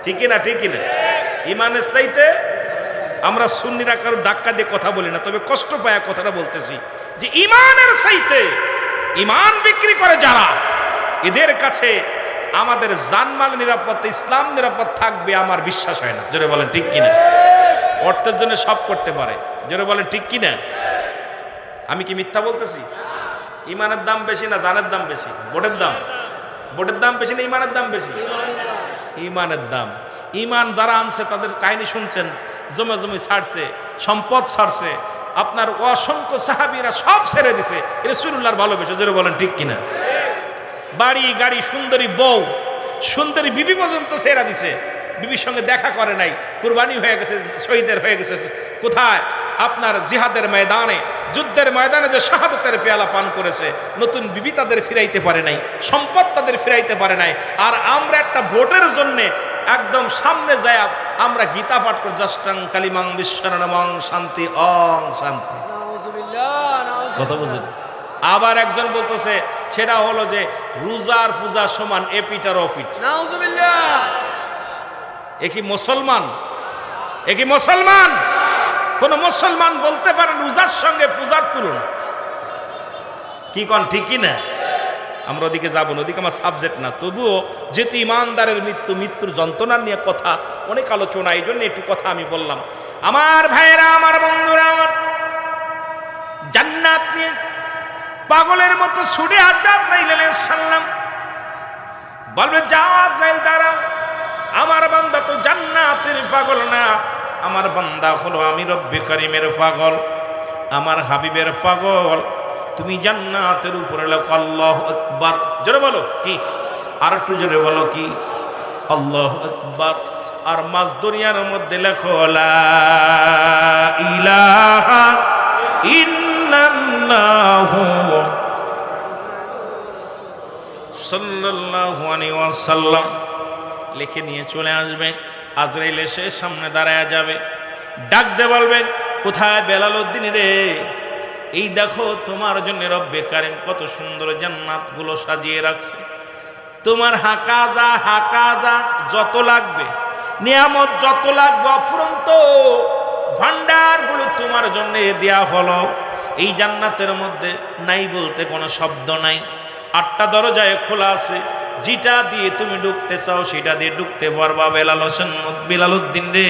ঠিক কিনা? ঠিক কিনা? ইমানের চাইতে আমরা সুন্নিরা কারো ধাক্কা দিয়ে কথা বলি না, তবে কষ্ট পায় কথাটা বলতেছি যে ইমানের চাইতে, ইমান বিক্রি করে যারা, এদের কাছে আমাদের জানমাল নিরাপদ, ইসলাম নিরাপদ থাকবে আমার বিশ্বাস হয় না। জোরে বলেন ঠিক কিনা? অর্থের জন্য সব করতে পারে। জোরে বলেন ঠিক কিনা? আমি কি মিথ্যা বলতেছি? ইমানের দাম বেশি না জানের দাম বেশি? ভোটের দাম? ভোটের দাম বেশি না ইমানের দাম বেশি? ইমানের দাম। ইমান যারা আনছে তাদের কাহিনী শুনছেন, জমে জমি ছাড়ছে, সম্পদ ছাড়ছে, আপনার অসংখ্য সাহাবীরা সব ছেড়ে দিছে রাসূলুল্লাহর ভালোবেসে। জোরে বলেন ঠিক কিনা? বাড়ি গাড়ি, সুন্দরী বউ, সুন্দরী বিবি পর্যন্ত ছেড়া দিছে, বিবির সঙ্গে দেখা করে নাই, কুরবানি হয়ে গেছে, শহীদের হয়ে গেছে। কোথায়? আপনার জিহাদের ময়দানে, যুদ্ধের ময়দানে যে শাহাদাতের পেয়ালা পান করেছে, নতুন বিবি তাদের ফিরাইতে পারে নাই, সম্পদ তাদের ফিরাইতে পারে নাই। আর আমরা একটা ভোটের জন্য একদম সামনে যায় আমরা গীতা পাঠ করে জাস্টাং কালিমাং বিশ্বরণমং শান্তি অং শান্তি, কথা বুঝেন? আবার একজন বলতেছে সেটা হলো যে রোজার পূজা সমান এপিট আর অফিট। এ কি মুসলমান? এ কি মুসলমান? কোন মুসলমান বলতে পারেন রোজার সঙ্গে পূজার তুলনা? কি কন, ঠিক কি না? আমরা ওদিকে যাবো না, ওদিকে আমার সাবজেক্ট না। তবুও যেহেতু ইমানদারের মৃত্যু, মৃত্যুর যন্ত্রণা নিয়ে কথা, অনেক আলোচনা, এই জন্য একটু কথা আমি বললাম। আমার ভাইয়েরা, আমার বন্ধুরা, আমার জান্নাত নিয়ে পাগলের মতো ছুটে আসবে আজরাইল আলাইহিস সালাম, বলবে যাও আজরাইল দাঁড়াও, আমার বান্দা তো জান্নাতের পাগল না, আমার বান্দা হলো আমি রব্বে কারিমের পাগল, আমার হাবিবের পাগল। তুমি জান্নাতের উপরে লেখো আল্লাহু আকবার, জোরে বলো কি, আর একটু জোরে বলো কি, আল্লাহু আকবার। আর মাঝ দুনিয়ার মধ্যে লেখো লা ইলাহা ইল্লাল্লাহু সাল্লাল্লাহু আলাইহি ওয়াসাল্লাম লিখে নিয়ে চলে আসবে। আজরাইল এসে সামনে দাঁড়ায় যাবে, ডাক দে বলবে কোথায় বেলালউদ্দিন রে, এই দেখো তোমার জন্য রব্বে কারিম কত সুন্দর জান্নাত গুলো সাজিয়ে রাখছে, তোমার হাকাজা যত লাগবে, নিয়ামত যত লাগবে, অফুরন্ত ভান্ডার গুলো তোমার জন্য দেয়া হলো। এই জান্নাতের মধ্যে নাই বলতে কোনো শব্দ নাই, 8টা দরজায় খোলা আছে, যেটা দিয়ে তুমি ঢুকতে চাও সেটা দিয়ে ঢুকতে পারবা। বেলালউদ্দিন রে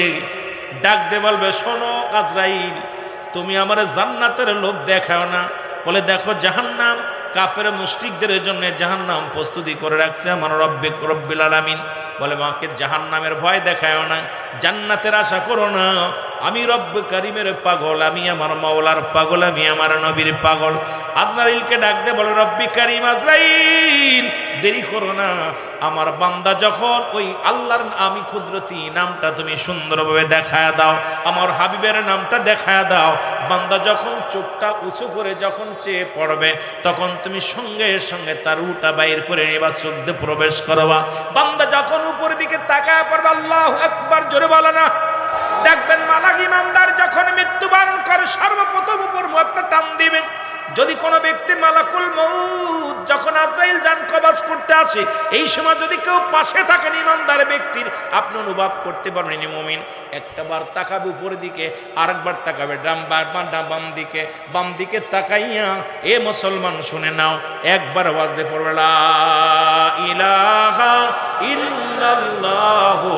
ডাক দে বলবে শোনো আজরাইল, তুমি আমার জান্নাতের লোভ দেখাও না। বলে দেখো জাহান্নাম, কাফের মুশরিকদের জন্য জাহান্নাম প্রস্তুতি করে রাখছে আমার রব্বুল আলামিন। বলে মাকে জাহান্নামের ভয় দেখায় না, জান্নাতের আশা করো না, আমি রব্বে কারিমের পাগল, আমি আমার মাওলার পাগল, আমি আমার নবীর পাগল। আজরাইলকে ডাক দে বলে রব্বে কারিম আজরাইল দেরি করো না, আমার বান্দা যখন ওই আল্লাহর আমি কুদরতি নামটা তুমি সুন্দরভাবে দেখায় দাও, আমার হাবিবের নামটা দেখায় দাও, বান্দা যখন চোখটা উঁচু করে যখন চেয়ে পড়বে তখন তুমি সঙ্গে সঙ্গে তার রুটা বাইর করে এবার চোখ দিয়ে প্রবেশ করবা। বান্দা যখন উপরের দিকে তাকায় পড়বে আল্লাহু আকবার, জোরে বলো না, দেখবেন মালাক ইমানদার যখন মৃত্যুবরণ করে সর্বপ্রথম উপর মুখটা টান দিবে। যদি কোনো ব্যক্তি মালাকুল মউত যখন আজরাইল জান কবজ করতে আসে, এই সময় যদি কেউ পাশে থাকেন ইমানদার ব্যক্তির, আপনি অনুভব করতে পারবেন মুমিন একটা বার তাকাবে উপরের দিকে, আরেকবার তাকাবে বাম দিকে তাকাইয়া, এ মুসলমান শুনে নাও, একবার আওয়াজ দিয়ে পড়বে লা ইলাহা ইল্লাল্লাহু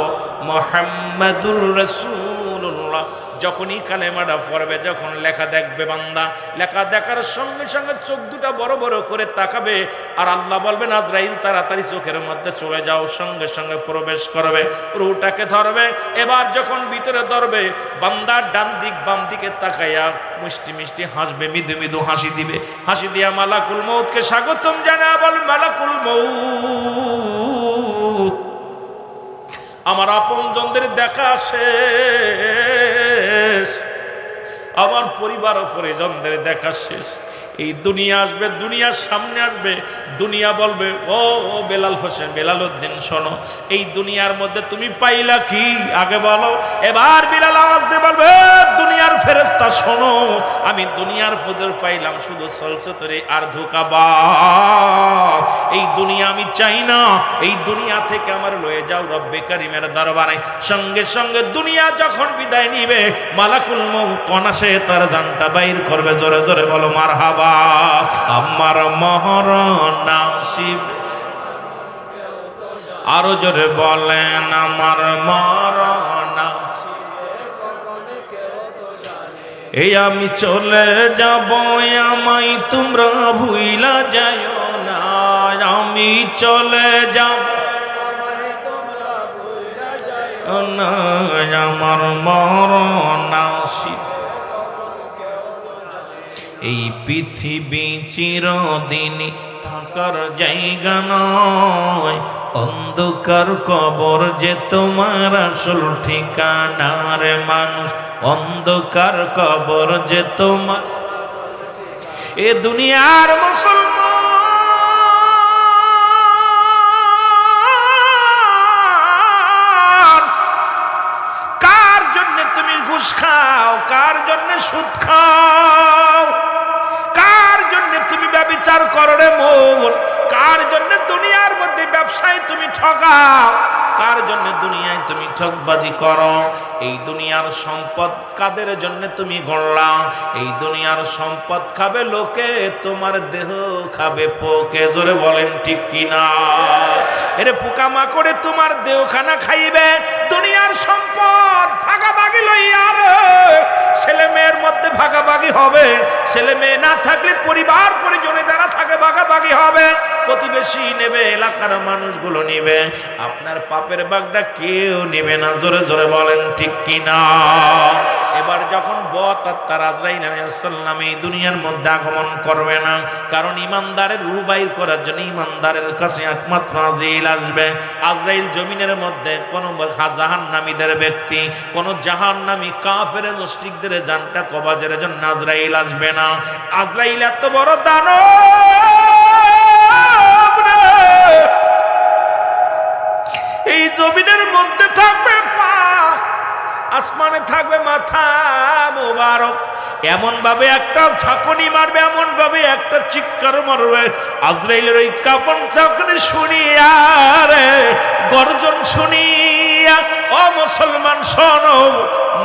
মুহাম্মাদুর রাসূলুল্লাহ। যখনই কালেমাটা পড়বে, যখন লেখা দেখবে বান্দা, লেখা দেখার সঙ্গে সঙ্গে চোখ দুটা বড় বড় করে তাকাবে, আর আল্লাহ বলবেন আজরাইল তাড়াতাড়ি চোখের মধ্যে চলে যাও, সঙ্গে সঙ্গে প্রবেশ করবে, রূহটাকে ধরবে। এবার যখন ভিতরে ধরবে, বান্দার ডান দিক বাম দিকে তাকাইয়া মিষ্টি মিষ্টি হাসবে, মৃদু মৃদু হাসি দিবে, হাসি দিয়া মালাকুল মউতকে স্বাগতম জানা বল মালাকুল মউত আমার আপনজনদের দেখা শেষ, আমার পরিবার পরিজনদের দেখা শেষ, এই দুনিয়া আসবে, দুনিয়ার সামনে আসবে, দুনিয়া বলবে ও বেলাল হোসেন, বেলালউদ্দিন শোনো, এই দুনিয়ার মধ্যে তুমি পাইলা কি আগে বলো। এবার বিলাল আওয়াজ দিয়ে বলবে দুনিয়ার ফেরেশতা শোনো, আমি দুনিয়ার ফজর পাইলাম শুধু সলসতরে আর ধোঁকাবাজ, এই দুনিয়া আমি চাই না, এই দুনিয়া থেকে আমার লয়ে যাও রব্বে কারিমের দরবারে। সঙ্গে সঙ্গে দুনিয়া যখন বিদায় নিবে, মালাকুল মউত অনাসে তার জানটা বাইর করবে, জোরে জোরে বলো মারহাবা। আমার মহরণ নাসিব, আরো জোরে বলেন আমার মরণ এই আমি চলে যাব, আমায় তোমরা ভুইলা যাইও না, আমি চলে যাব না, আমার মরণ নাসিব। এই পৃথিবী চিরদিন থাকার জায়গা নয়, অন্ধকার কবর যে তোমার আসল ঠিকানা রে মানুষ, অন্ধকার কবর যে তোমার। এ দুনিয়ার মুসলমান, কার জন্য তুমি ঘুষ খাও, কার জন্য সুদ খাও, কার জন্য তুমি ব্যভিচার করো রে মন, কার জন্য দুনিয়ার মধ্যে ব্যবসায় তুমি ঠকাও, কার জন্য দুনিয়ায় তুমি ঠকবাজি করো? এই দুনিয়ার সম্পদ কাদের জন্য তুমি গড়লা? এই দুনিয়ার সম্পদ খাবে লোকে, তোমার দেহ খাবে পোকে। জোরে বলেন ঠিক কিনা? এরে পোকামাকড়ে তোমার দেহখানা খাইবে, দুনিয়ার সম্পদ ভাগাভাগি লইয়া ছেলে মেয়ের মধ্যে ভাগাভাগি হবে, ছেলে মেয়ে না থাকলে পরিবার পরিজনে যারা থাকে ভাগাভাগি হবে, প্রতিবেশী নেবে, এলাকার মানুষগুলো নেবে, আপনার পাপের ভাগটা কেউ নেবে না। জোরে জোরে বলেন ঠিক কিনা? এবার যখন তার আজরাইল আলাইহিস সালাম এই দুনিয়ার মধ্যে আগমন করবে না, কারণ ইমানদারের রূহ বাইর করার জন্য ইমানদারের কাছে একমাত্র আজরাইল আসবে। আজরাইল জমিনের মধ্যে কোন জাহান্নামীদের ব্যক্তি, কোন জাহান্নামী কাফের মুশরিকদের জানটা কবাজের জন্য আজরাইল আসবে না। আজরাইল এত বড় দানব, এই জমিনের মধ্যে থাকবে পা, আসমানে থাকবে মাথা মোবারক, এমন ভাবে একটা ঝাঁকুনি মারবে, এমন ভাবে একটা চিৎকার মারবে, আজরাইলের ওই কাফন ঝাঁকুনি শুনিয়া রে, গর্জন শুনিয়া, ও মুসলমান শোনো,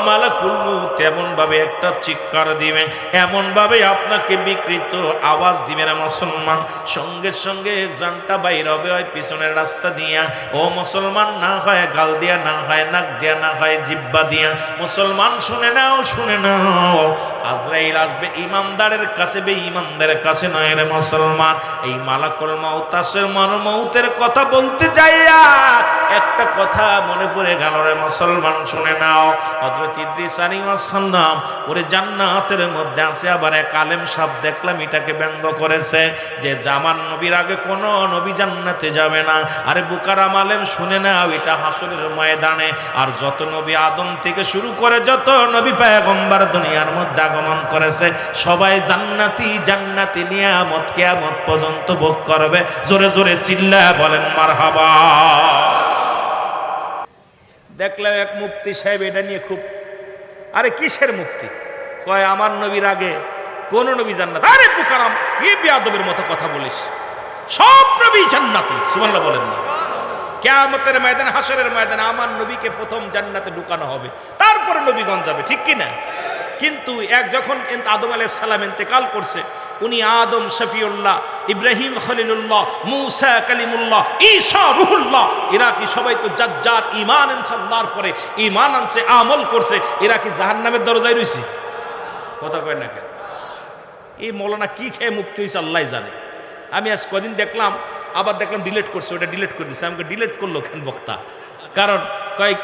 মালাকুল মউত এমন ভাবে একটা চিৎকার দিবে, এমন ভাবে আপনাকে বিকৃত আওয়াজ দিবে না মুসলমান, সঙ্গে সঙ্গে জানটা বাইর হবে ওই পিছনের রাস্তা দিয়া। ও মুসলমান, না হয় গাল দিয়া, না হয় নাক দিয়া, না হয় জিহ্বা দিয়া। মুসলমান শুনে নাও, শুনে নাও, আজরাইল আসবে ইমানদারের কাছে, বেঈমানদের কাছে নয় রে মুসলমান। এই মালাকুল মউত আসে মৌতের কথা বলতে যাইয়া একটা কথা মনে পড়ে গেল রে মুসলমান, শুনে নাও। হযরত ইদ্রিস আলাইহিস সালাম ওরে জান্নাতের মধ্যে আছে, আবার এক আলেম সাহেব দেখলাম এটাকে ব্যঙ্গ করেছে যে জামান নবীর আগে কোন নবী জান্নাতে যাবে না। আরে বুকারাম আলেম শুনে নাও, এটা হাসরের ময়দানে, আর যত নবী আদম থেকে শুরু করে যত নবী পয়গম্বর দুনিয়ার মধ্যে আগমন করেছে, সবাই জান্নাতি, জান্নাতি নিয়ামত কিয়ামত পর্যন্ত ভোগ করবে। জোরে জোরে চিল্লায়া বলেন মারহাবা। দেখলাম এক মুফতি সাহেব এটা নিয়ে খুব, আরে কিসের মুক্তি? কয় আমার নবীর আগে কোন নবী জান্নাত। আরে বুকারাম, কি বেয়াদবের মতো কথা বলিস, সব নবী জান্নাতি। সুবহানাল্লাহ বলেন না? কিয়ামতের ময়দানে, হাসরের ময়দানে আমার নবীকে প্রথম জান্নাতে ঢুকানো হবে, তারপরে নবীগণ যাবে, ঠিক কি না? কিন্তু যখন আদম আলাইহিস সালাম ইন্তেকাল করছে, উনি আদম শফিউল্লাহ, ইব্রাহিম খলিলুল্লাহ, মুসা কালিমুল্লাহ, ঈসা রুহুল্লাহ, এরা কি সবাই তো যার ঈমান আনছে, আল্লাহর পরে ঈমান আনছে, আমল করছে, এরা কি জাহান্নামের দরজায় রইছে? কথা কয় না কেন? এই মৌলানা কি খেয়ে মুক্তি হয়েছে আল্লাহ জানে। আমি আজ কদিন দেখলাম, আবার দেখলাম ডিলিট করছে, ওটা ডিলিট করে দিচ্ছে। আমাকে ডিলিট করলো কেন বক্তা? কারণ কয়েক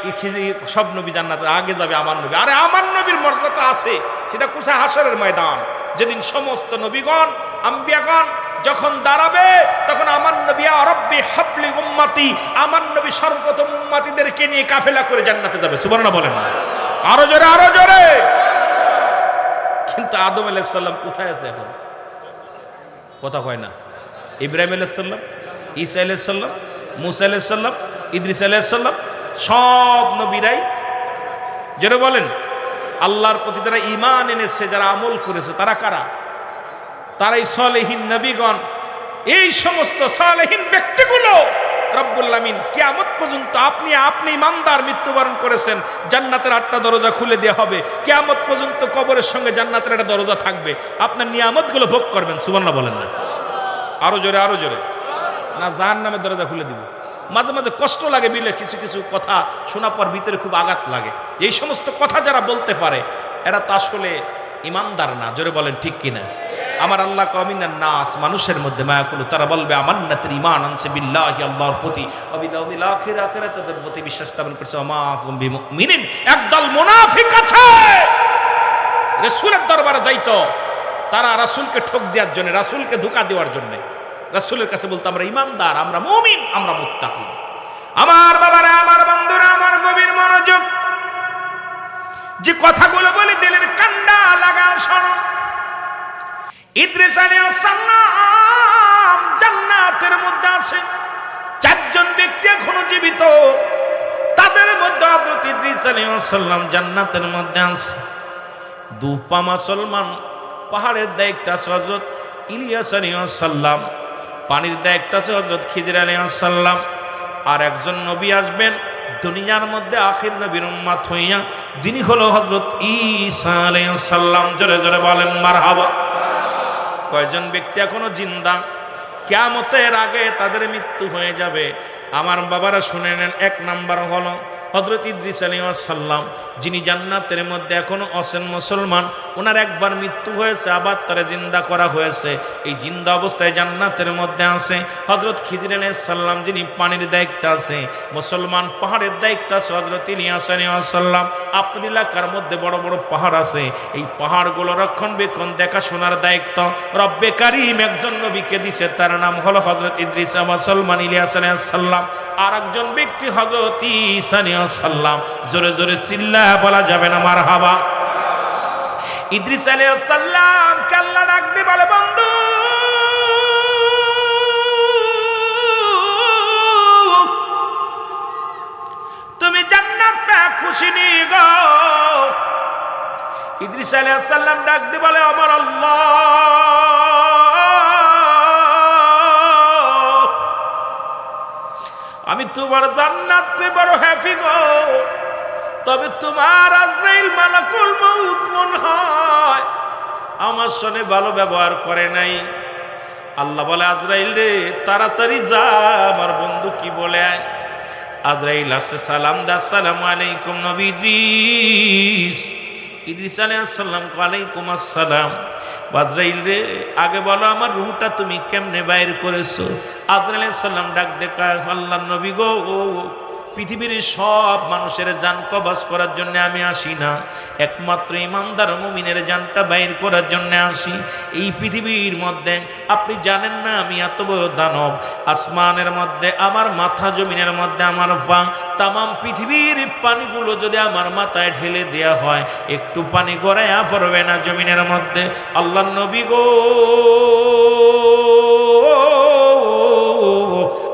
সব নবী জান্নাতে আগে যাবে আমার নবী। আরে আমার নবীর মর্যাদা আছে, সেটা কোথায়? হাসরের ময়দান, যেদিন সমস্ত নবীগণ আম্বিয়াগণ যখন দাঁড়াবে, তখন আমার নবী রব্বি হাবলি উম্মতি, আমার নবী সর্বপ্রথম উম্মতিদেরকে নিয়ে কাফেলা করে জান্নাতে যাবে। সুবহানাল্লাহ বলেন না? আরো জোরে, আরো জোরে। কিন্তু আদম আলাইহিস সালাম কোথায় আছে এখন? কথা কয় না? ইব্রাহিম আলাইহিস সালাম, ঈসা আলাইহিস সালাম, মুসা আলাইহিস সালাম, ইদ্রিস আলাইহিস সালাম, সব নবীরাই, যারা বলেন আল্লাহর প্রতি যারা ঈমান এনেছে, যারা আমল করেছে, তারা কারা? তারাই সালেহীন নবীগণ। এই সমস্ত সালেহীন ব্যক্তিগুলো রব্বুল আমিন কিয়ামত পর্যন্ত, আপনি ইমানদার মৃত্যুবরণ করেছেন, জান্নাতের 8টা দরজা খুলে দেওয়া হবে। কিয়ামত পর্যন্ত কবরের সঙ্গে জান্নাতের একটা দরজা থাকবে, আপনার নিয়ামতগুলো ভোগ করবেন। সুবহানাল্লাহ বলেন না? আরো জোরে, আরো জোরে। না জাহান্নামের দরজা খুলে দিব। মাঝে মাঝে কষ্ট লাগে বিলে, কিছু কিছু কথা শোনার পর ভিতরে খুব আঘাত লাগে। এই সমস্ত কথা যারা বলতে পারে, এরা তো আসলে ইমানদার না। জোরে বলেন ঠিক কিনা? আমার আল্লাহ কমিনান নাস, মানুষের মধ্যে মায়া করলো, তারা বলবে আমান্নাতের ঈমান আনছে বিল্লাহি, আল্লাহর প্রতি, অবিদাউমিল আখিরাতের প্রতি বিশ্বাস স্থাপন করছে। ওমা হুম বিমুমিনিন, একদল মুনাফিক আছে রাসূলের দরবারে যাইতো, তারা রাসূলকে ঠক দেওয়ার জন্য, রাসূলকে ধোঁকা দেওয়ার জন্য রাসূলের কাছে বলতো আমরা ঈমানদার, আমরা মুমিন, আমরা মুত্তাকি। আমার বাবারা, আমার বন্ধুরা, আমার গভীর মনোযোগ, যে কথাগুলো বলে দিলের কান্ডা লাগা শোনো। ইদ্রিস আলাইহিস সালাম জান্নাতের মধ্যে আছে, চারজন ব্যক্তি এখনো জীবিত, তাদের মধ্যে হযরত ইদ্রিস আলাইহিস সালাম জান্নাতের মধ্যে আছে। দুপা মুসলমান পাহাড়ের দায়িত্ব আছে হযরত ইলিয়াস আলাইহিস সালাম, পানির দায়িত্ব আছে হযরত খিজির আলাইহিস সালাম। আর একজন নবী আসবেন দুনিয়ার মধ্যে আখির নবীর উম্মত হইয়া, যিনি হলো হযরত ঈসা আলাইহিস সালাম। জোরে জোরে বলেন মারহাবা। কয়জন ব্যক্তি এখনো জিন্দা, কিয়ামতের আগে তাদের মৃত্যু হয়ে যাবে। আমার বাবারা শুনে নেন, এক নাম্বার হলো হযরত ইদ্রিস আলাইহিস সালাম, যিনি জান্নাতের মধ্যে এখনো আছেন মুসলমান। ওনার একবার মৃত্যু হয়েছে, আবার তারে জিন্দা করা হয়েছে, এই জিন্দা অবস্থায় জান্নাতের মধ্যে আছে। হযরত খিজির আলাইহিস সালাম, যিনি পানির দায়িত্ব আছে মুসলমান, পাহাড়ের দায়িত্ব আছে হযরত ইলিয়াস আলাইহিস সালাম। আপনার এলাকার মধ্যে বড় বড় পাহাড় আছে, এই পাহাড়গুলো রক্ষণবেক্ষণ দেখাশোনার দায়িত্ব রব্বে কারীম একজন নবীকে দিয়েছে, তার নাম হলো হযরত ইদ্রিস মুসলমান ইলিয়াস আলাইহিস সালাম। আর একজন ব্যক্তি হযরত ঈসা আলাইহিস সালাম। জোরে জোরে চিল্লা বলা যাবে না মারহাবা। ইদ্রিস আলাইহিস সালাম কে আল্লাহ ডাক দিয়ে বলে, বন্ধু তুমি জান্নাত পেয়ে খুশি নি গো? ইদ্রিস আলাইহিস সালাম ডাক দিয়ে বলে, আমার আল্লাহ, আমি তোমার জান্নাত পেয়ে বড় হ্যাপি গো, তবে তোমার আজরাইল মালাকুল মউত মনে হয় আমার সঙ্গে ভালো ব্যবহার করে নাই। আল্লাহ বলে, আজরাইল রে তাড়াতাড়ি যা, আমার বন্ধু কি বলে আয়। আজরাইল আসে, সালাম দা, আসসালামু আলাইকুম নবী ইদ্রিস। ইদ্রিস আলাইহিস সালাম, ওয়ালাইকুম আসসালাম। আজরাইল রে আগে বলো আমার রূহটা তুমি কেমনে বাইর করেছো? আজরাইল আলাইহিস সালাম ডাক দেখা, আল্লাহর নবী গো, পৃথিবীর সব মানুষের জান কবজ করার জন্য আমি আসি না, একমাত্র ইমানদার মুমিনের জানটা বাইর করার জন্য আসি। এই পৃথিবীর মধ্যে আপনি জানেন না আমি এত বড় দানব, আসমানের মধ্যে আমার মাথা, জমিনের মধ্যে আমার পা, তামাম পৃথিবীর পানিগুলো যদি আমার মাথায় ঢেলে দেয়া হয়, একটু পানি গড়াইয়া পড়বে না জমিনের মধ্যে। আল্লাহর নবী গো,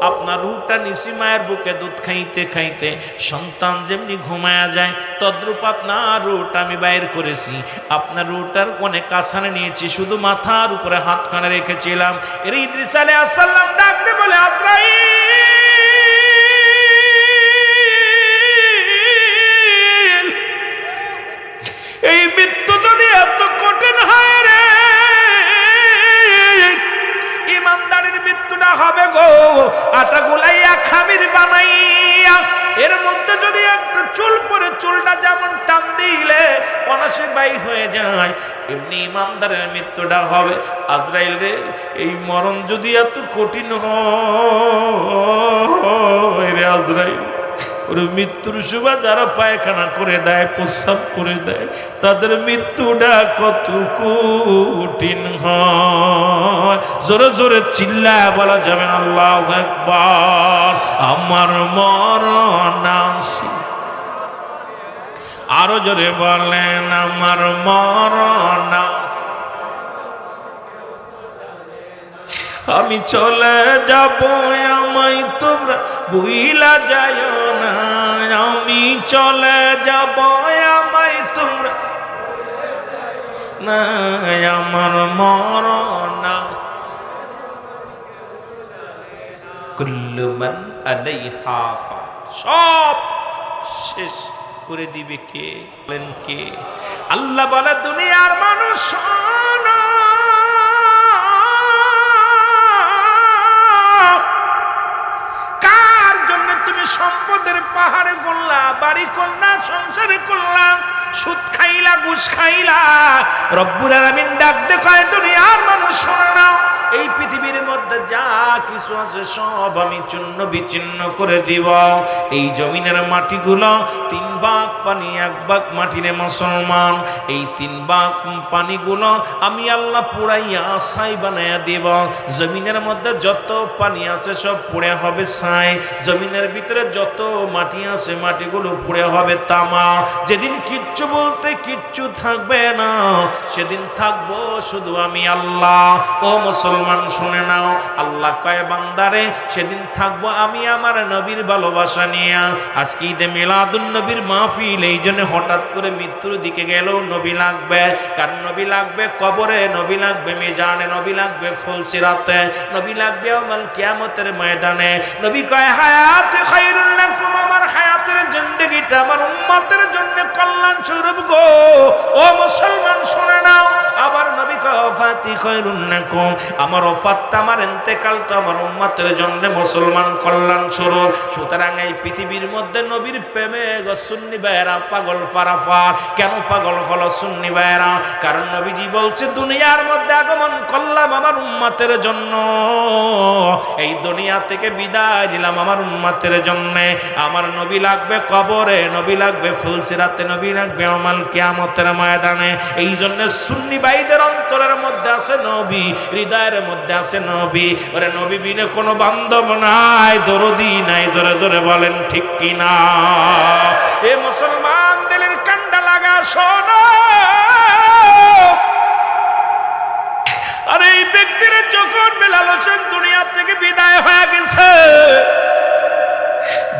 আপনার রূহটা নিশি মায়ের বুকে দুধ খাইতে খাইতে সন্তান যেমনি ঘুমায়া যায়, তদ্রূপ আপনার রূহটা আমি বাইর করেছি। আপনার রূহটার অনেক কাছানে নিয়েছি, শুধু মাথার উপরে হাতখানে রেখেছিলাম। এর ইদ্রিস আলাইহিস সালাম ডাকতে বলে, আজরাইল, এই মৃত্যু যদি এত কঠিন হয় রে, ইমানদারের মৃত্যুটা হবে গো আটা গুলাইয়া খামির বানাইয়া, এর মধ্যে যদি একটা চুল পরে চুলটা যেমন টান দিলে অনাসে বাই হয়ে যায়, এমনি ইমানদারের মৃত্যুটা হবে। আজরাইল রে, এই মরণ যদি এত কঠিন হয় রে আজরাইল, ওর মৃত্যুর সময় যারা পায়খানা করে দেয়, প্রস্রাব করে দেয়, তাদের মৃত্যুটা কত কঠিন হয়। জোরে জোরে চিল্লা বলা যাবে না আল্লাহু আকবার। আমার মরণ আসি, আরো জোরে বলেন আমার মরণ আসি, আমি চলে যাব, আমায় তোমরা ভুইলা যায়ও না, আমি চলে যাব, আমায় তোমরা না, আমার মরণ কুল্লু মান আলাইহা ফান, সব শেষ করে দিবে কে? বলেন কে? আল্লাহ বলে, দুনিয়ার মানুষ শোনো, কার জন্য তুমি সম্পদের পাহাড়ে গড়লা, বাড়ি করলা, সংসারে করলা, সুদ খাইলা, ঘুষ খাইলা? রব্বুল আলামিন ডাক দেখায়, দুনিয়ার মানুষ শোনো না, এই পৃথিবীর মধ্যে যা কিছু আছে সব আমি চূর্ণ বিচ্ছিন্ন করে দিব। এই জমিনের মাটিগুলো 3 ভাগ পানি 1 ভাগ মাটি রে মুসলমান, এই 3 ভাগ পানিগুলো আমি আল্লাহ পুড়াইয়া ছাই বানাইয়া দিব। জমিনের মধ্যে যত পানি আছে সব পুড়ে হবে ছাই, জমিনের ভিতরে যত মাটি আছে মাটিগুলো পুড়ে হবে তামা। যেদিন কিচ্ছু বলতে কিচ্ছু থাকবে না, সেদিন থাকবো শুধু আমি আল্লাহ। ও মুসলমান শুনে নাও, আল্লাহ কয় বান্দারে সেদিন থাকবো আমি আমার নবীর ভালোবাসা নিয়ে। আজকে ঈদে মিলাদুন নবীর মাহফিল, এই জন্য হঠাৎ করে মৃত্যুর দিকে গেলেও নবী লাগবে। কারণ নবী লাগবে কবরে, নবী লাগবে মিজানে, নবী লাগবে ফুলসিরাতে, নবী লাগবে ইয়াউমুল কিয়ামতের ময়দানে। নবী কয় হায়াত খায়রুল লাকুম, আমার হায়াতের জিন্দেগিটা আমার উম্মতের জন্য কল্যাণ স্বরূপ গো। ও মুসলমান শুনে নাও, আবার নবী কয় ওয়াফাতি খায়রুল লাকুম, আমার ওফাতটা আমার ইন্তেকালটা আমার উম্মতের জন্য মুসলমান কল্যাণ স্বরূপ। সুতরাং এই পৃথিবীর মধ্যে নবীর প্রেমে গো সুন্নি ভাইয়েরা পাগল ফারাফার। কেন পাগল হলো সুন্নি ভাইয়েরা? কারণ নবীজি বলছে দুনিয়ার মধ্যে আগমন করলাম আমার উম্মতের জন্য, এই দুনিয়া থেকে বিদায় দিলাম আমার উম্মতের জন্য। আমার নবী লাগবে কবরে, নবী লাগবে ফুলসিরাতে, নবী লাগবে ইয়াউমুল কিয়ামতের ময়দানে। এই জন্য সুন্নি ভাইদের অন্তরের মধ্যে আছে নবী, হৃদয়ের মধ্যে আছে নবী। ওরে নবী বিনে কোনো বান্ধব নাই, দরদি নাই, জোরে জোরে বলেন ঠিক কিনা? এ মুসলমান দিলের কান্ডা লাগা শোনো। আর এই ব্যক্তির যখন বেলাল হোসেন দুনিয়া থেকে বিদায় হয়ে গেছে,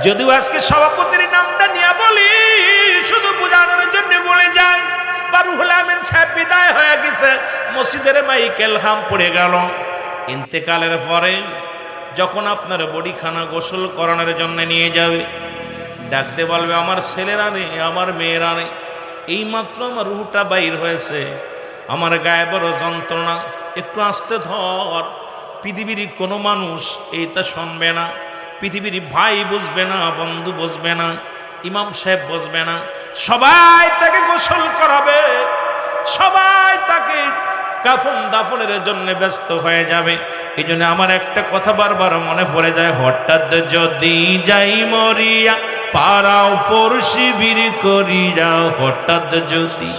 যদিও আজকে সভাপতির নামটা নিয়ে বলি, শুধু বোঝানোর জন্য বলে যাই, রুহুল আমিন সাহেব বিদায় হয়ে গেছে, মসজিদের মাইকেল হাম পড়ে গেল। ইন্তেকালের পরে যখন আপনার বডিখানা গোসল করানোর জন্য নিয়ে যাবে, ডাকতে বলবে আমার ছেলেরা নেই, আমার মেয়েরা নেই, এইমাত্র আমার রুহটা বাইর হয়েছে, আমার গায়ে বড় যন্ত্রণা, একটু আস্তে ধর। পৃথিবীর কোনো মানুষ এইটা শুনবে না, পৃথিবীর ভাই বুঝবে না, বন্ধু বুঝবে না, ইমাম সাহেব বুঝবে না, সবাই তাকে গোসল করাবে, সবাই তাকে কাফন দাফনের জন্য ব্যস্ত হয়ে যাবে। এই জন্য আমার একটা কথা বারবার মনে পড়ে যায়, হঠাৎ যদি যাই মরিয়া পাড়াও পড়শি বীর করিয়া, হঠাৎ যদি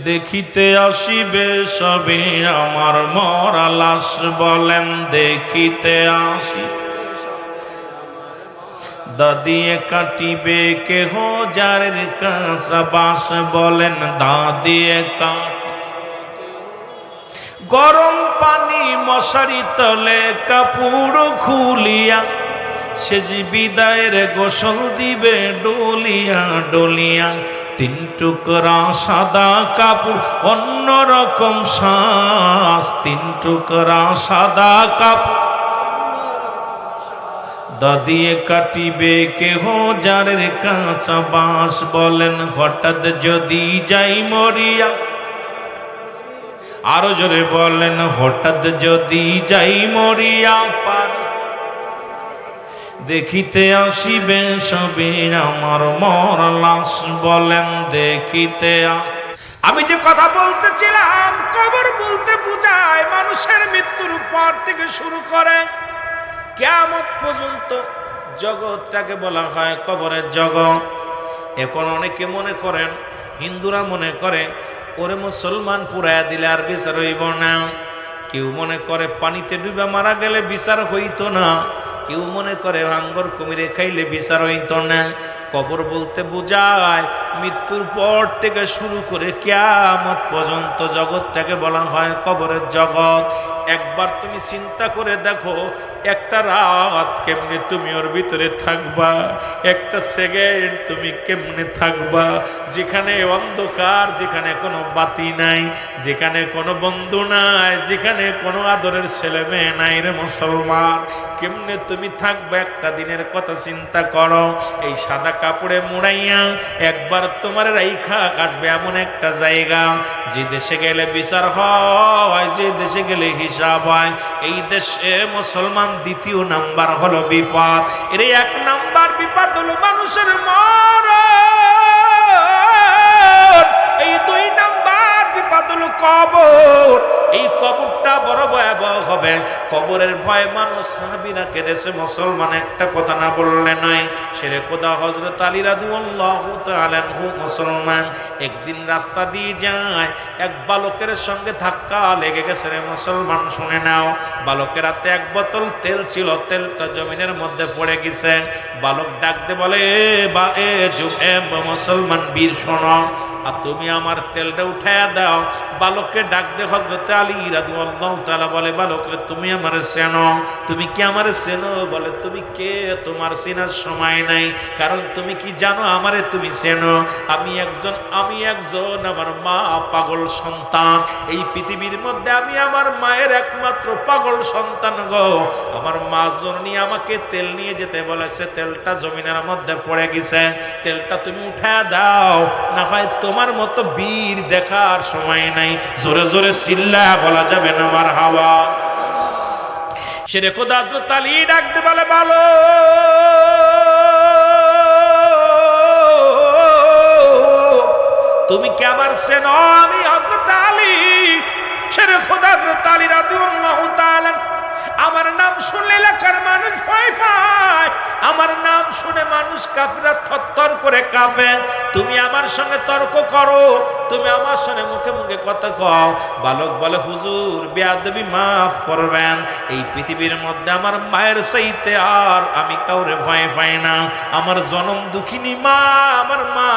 দেখিতে আসিবে সবে আমার মরা লাশ, বলেন দেখিতে আসি দাদিয়ে কাটিবে কেহ যারের কাঁচা বাস, বলেন দাদিয়ে কাটি গরম পানি মশারি তলে কাপড় খুলিয়া, সে যে বিদায়ের গোসল দিবে ডলিয়া ডলিয়া। 3 টুকরা সাদা কাপড় অন্যরকম শ্বাস, 3 টুকরা সাদা কাপড় দাদিয়ে কাটিবে কেহ যারের কাঁচা বাঁশ, বলেন হঠাৎ যদি যাই মরিয়া। আরো জোরে বলেন হঠাৎ যদি যাই মরিয়া পার দেখিতে আসিবে সবে আমার মরা লাশ, বলেন দেখিতে। আমি যে কথা বলতেছিলাম, কবর বলতে বোঝায় মানুষের মৃত্যুর পর থেকে শুরু করে কিয়ামত পর্যন্ত জগৎটাকে বলা হয় কবরের জগৎ। এখন অনেকে মনে করেন, হিন্দুরা মনে করে ওরে মুসলমান পুরাইয়া দিলে আর বিচার হইব না, কেউ মনে করে পানিতে ডুবে মারা গেলে বিচার হইতো না, কেউ মনে করে হাঙ্গর কুমিরে খাইলে বিচার হইতো না। কবর বলতে বোঝায় মৃত্যুর পর থেকে শুরু করে কিয়ামত পর্যন্ত জগৎটাকে বলা হয় কবরের জগৎ। একবার তুমি চিন্তা করে দেখো, একটা রাত কেমনে তুমি ওর ভিতরে থাকবা, একটা সেকেন্ড তুমি কেমনে থাকবা, যেখানে অন্ধকার, যেখানে কোনো বাতি নাই, যেখানে কোনো বন্ধু নাই, যেখানে কোনো আদরের ছেলে মেয়ে নাই। রে মুসলমান, কেমনে তুমি থাকবে একটা দিনের কথা চিন্তা করো। এই সাদা কাপড়ে মুড়াইয়া একবার তোমার রাইখা কাটবে এমন একটা জায়গা, যে দেশে গেলে বিচার হয়, যে দেশে গেলে হিসাব হয়। এই দেশে মুসলমান দ্বিতীয় নাম্বার হলো বিপদ। এর 1 নাম্বার বিপদ হলো মানুষের মরণ। এই 2 নাম্বার বিপদ হলো হবে। কবরের ভয় মানুষ সাহাবীরা কেঁদেছে, মুসলমান একটা কথা না বললে নয়। শেরে খোদা হযরত আলী রাদিয়াল্লাহু তাআলা আনহু মুসলমান একদিন রাস্তা দিয়ে যায়, এক বালকের সঙ্গে ধাক্কা লেগে গেছে রে মুসলমান। শুনে নাও, বালকের হাতে এক বোতল তেল ছিল, তেলটা জমিনের মধ্যে পড়ে গেছে। বালক ডাকতে বলে, মুসলমান বীর শোনো, আর তুমি আমার তেলটা উঠায়া দাও। বালককে ডাক দে হযরত আলী রাদিয়াল্লাহু তাআলা বলে, বালক রে তুমি আমারে চেনো? তুমি কি আমারে চেনো? বলে, তুমি কে? তোমার চেনার সময় নাই, কারণ তুমি কি জানো আমারে তুমি চেনো? আমি একজন আমার মা পাগল সন্তান। এই পৃথিবীর মধ্যে আমি আমার মায়ের একমাত্র পাগল সন্তান গো। আমার মা জননী আমাকে তেল নিয়ে যেতে বলেছে, তেলটা জমিনের মধ্যে পড়ে গেছে, তেলটা তুমি উঠায়া দাও, না হয় তোমার মতো বীর দেখার সময় নাই। জোরে জোরে চিল্লা বলা যাবে না মারহাবা। শেরে খোদা হযরত আলী ডাকতে বলে, ভালো তুমি কি আমার চেনো? আমি হযরত আলী। শেরে খোদা হযরত আলী রাদিয়াল্লাহু তাআলা, আমার নাম শুনলে এলাকার মানুষ ভয় পায়, আমার নাম শুনে মানুষ কাফেররা থরথর করে কাঁপে। তুমি আমার সঙ্গে তর্ক করো, তুমি আমার সঙ্গে মুখে মুখে কথা কও। বালক বলে, হুজুর বেয়াদবি মাফ করবেন, এই পৃথিবীর মধ্যে আমার মায়ের চাইতে আর আমি কাউরে ভয় পাই না। আমার জনম দুঃখিনী মা, আমার মা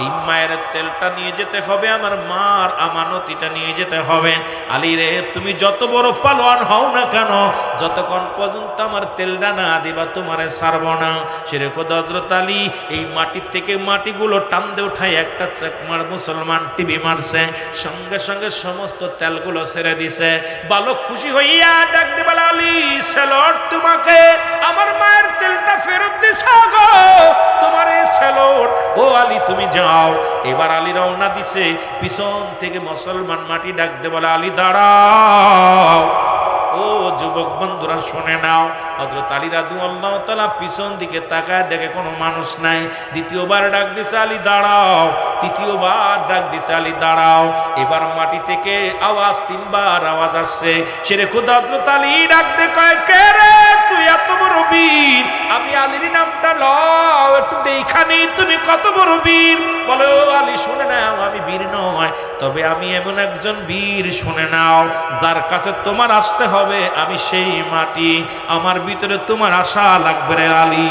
এই মায়ের তেলটা নিয়ে যেতে হবে, আমার মার আমানতিটা নিয়ে যেতে হবে। আলী রে, তুমি যত বড় পালোয়ান হও না কেন, যতক্ষণ পর্যন্ত আমার তেলটা না দিবা তোমারে ছাড়ব না। শেরে খোদা হযরত আলী এই মাটির থেকে মাটিগুলো টানতে উঠায় একটা চাকমার মুসলমান টিভি মারছে, সঙ্গে সঙ্গে সমস্ত তেলগুলো ছেড়ে দিছে। বালক খুশি হইয়া ডাক দে বলে, আলী সেলট, তোমাকে আমার মায়ের তেলটা ফেরত দিছো গো, তোমার এই সেলট। ও আলী তুমি যাও। এবার আলী রওনা দিছে, পিছন থেকে মুসলমান মাটি ডাক দে বলে, আলী দাঁড়াও। ও যুবক বন্ধুরা শুনে নাও, হযরত আলী রাদিয়াল্লাহু তাআলা পিছন দিকে তাকায় দেখে কোনো মানুষ নাই। দ্বিতীয়বার ডাক দিছে, আলী দাঁড়াও। তৃতীয়বার ডাক দিছে, আলী দাঁড়াও। এবার মাটি থেকে আওয়াজ, তিনবার আওয়াজ আসছে। শেরে খোদা হযরত আলী ডাক দে কয়, কে রে তুই এত বড় বীর? আমি আলীর নামটা লও, একটু দেখানি তুমি কত বড় বীর। বলে, ও আলী শুনে নাও, আমি বীর নয়, তবে আমি এমন একজন বীর, শুনে নাও, যার কাছে তোমার আসতে হবে আমি সেই মাটি, আমার ভিতরে তোমার আশা লাগবে রে আলী।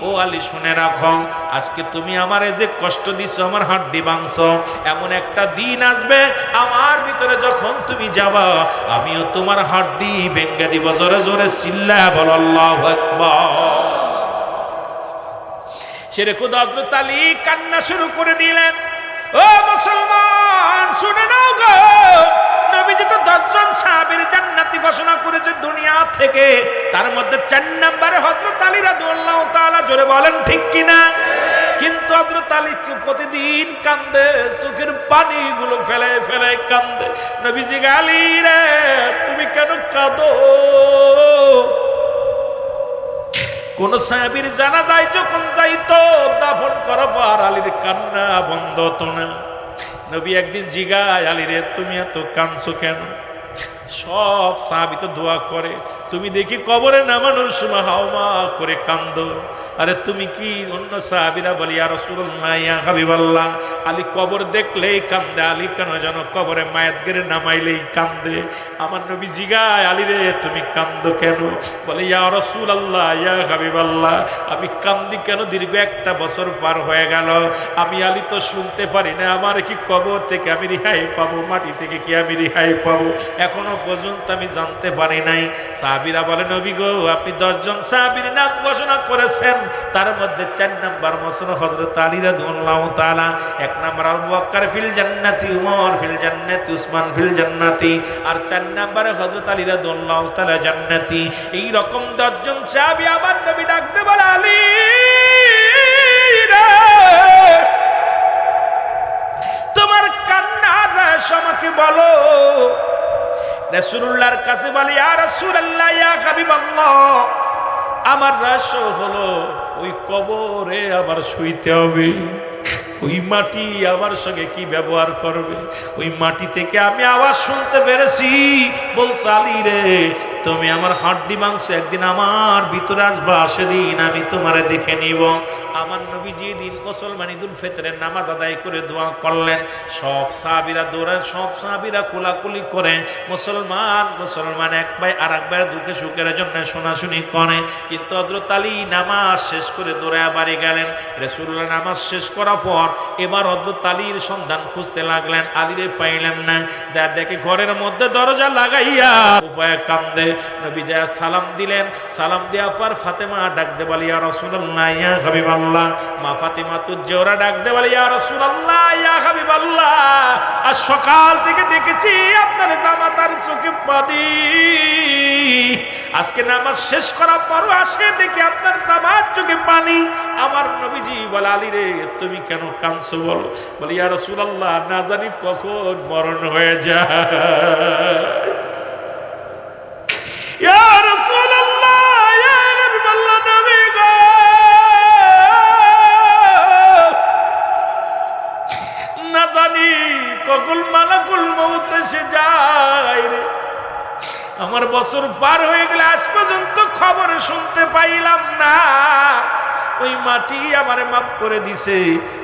ও আলী শুনে রাখো, আজকে তুমি আমারে যে কষ্ট দিছো, আমার হাড্ডি ভাঙছো, এমন একটা দিন আসবে আমার ভিতরে যখন তুমি যাবা, আমিও তোমার হাড্ডি ভেঙে দিব। জোরে জোরে চিল্লা বল আল্লাহু আকবার। শেরে খোদা হযরত আলী কান্না শুরু করে দিলেন। ও মুসলমান শুনে নাও গো, নবীজি তো 10 জন সাহাবীর জান্নাতি ঘোষণা করেছে দুনিয়া থেকে, তার মধ্যে 4 নম্বরে হযরত আলী রাদিয়াল্লাহু তাআলা। জোরে বলেন ঠিক কিনা? কিন্তু হযরত আলী প্রতিদিন কান্দে, চোখের পানিগুলো ফেলে ফেলে কান্দে। নবীজি, আলী রে তুমি কেন কাঁদো? কোন সাহাবীর জানাজায় যখন যাইতো, দাফন করার পর আলীর কান্না বন্ধ হতো না। নবী একদিন জিগায়, আলী রে তুমি এত কাঁদছো কেন? সব সাহাবী তো দোয়া করে, তুমি দেখি কবরে নামানোর সময় হাওমা করে কান্দো। আরে তুমি কি? অন্য সাহাবীরা বলি, ইয়া রাসূলুল্লাহ, ইয়া হাবিবাল্লাহ, আলী কবর দেখলেই কান্দে। আলী কেন জানো? কবরে মায়াত গেরে নামাইলেই কান্দে। আমার নবী জিগায়, আলী রে তুমি কান্দো কেন? বলে, ইয়া রাসূলুল্লাহ, ইয়া হাবিবাল্লাহ, আমি কান্দি কেন? দীর্ঘ 1 বছর পার হয়ে গেল, আমি আলী তো শুনতে পারি না, আমার কি কবর থেকে আমি রেহাই পাবো? মাটি থেকে কি আমি রেহাই পাবো? এখনো পর্যন্ত আমি জানতে পারি নাই। সাহাবীরা বলে, নবী গো, আপনি 10 জন সাহাবীর নাম ঘোষণা করেছেন, তার মধ্যে 4 নাম্বার মুসলমান হযরত আলী রাদিয়াল্লাহু তাআলা। 1 নাম্বার আবু বকর ফিল জান্নাতি, উমর ফিল জান্নাতি, উসমান ফিল জান্নাতি, আর 4 নাম্বারে হযরত আলী রাদিয়াল্লাহু তাআলা জান্নাতি। এই রকম 10 জন সাহাবী আমার নবী ডাকতে বলে, আলী রে তোমার কান্নার রহস্য আমাকে বলো। রাসূলুল্লাহর কাছে বলে, ইয়া রাসূলুল্লাহ, ইয়া হাবিবাল্লাহ, আমার রহস্য হলো ওই কবরে আবার শুইতে হবে। ওই মাটি আমার সঙ্গে কি ব্যবহার করবে। ওই মাটি থেকে আমি আওয়াজ শুনতে পেরেছি, বলছে আলী রে, তুমি আমার হাড্ডি মাংস একদিন আমার ভিতরে আসবা, সেদিন আমি তোমারে দেখে নিব। আমার নবীজি দিন মুসলমান ঈদুল ফিতরের নামাজ আদায় করে দোয়া করলেন। সব সাহাবীরা দৌড়ায়, সব সাহাবীরা কোলাকুলি করে, মুসলমান এক ভাই আর এক ভাইয়ের দুঃখে সুখের জন্য শোনাশুনি করে। কিন্তু হযরত আলী নামাজ শেষ করে দৌড়ায় বাড়ি গেলেন। রাসূলুল্লাহ নামাজ শেষ করার পর এবার হযরত আলীর সন্ধান খুঁজতে লাগলেন, আলীরে পাইলেন না। যা দেখে ঘরের মধ্যে দরজা লাগাইয়া উপায় কান্দে। নবী যা সালাম দিলেন, সালাম দিয়া পর ফাতেমা ডাক দে বলি, ইয়া রাসূলুল্লাহ ইয়া হাবিবাল্লাহ। মা ফাতেমা তুজ্জোরা ডাক দে বলি, ইয়া রাসূলুল্লাহ ইয়া হাবিবাল্লাহ, আজ সকাল থেকে দেখেছি আপনার জামাতার চোখে পানি। আজকে নামাজ শেষ করার পরও আসে দেখি আপনার জামার চোখে পানি। আমার নবীজি বলে, আলী রে তুমি কেন কাঁদছো বলো? বলি, ইয়া রাসূলুল্লাহ না জানি কখন মরণ হয়ে যায়। ইয়া রাসূলুল্লাহ ইয়া হাবিবাল্লাহ, নবী গো না জানি কখন মালাকুল মউত এসে যায় রে। আমার বছর পার হয়ে গেলে আজ পর্যন্ত খবর শুনতে পাইলাম না। ওই মাটি আমারে মাফ করে দিছে।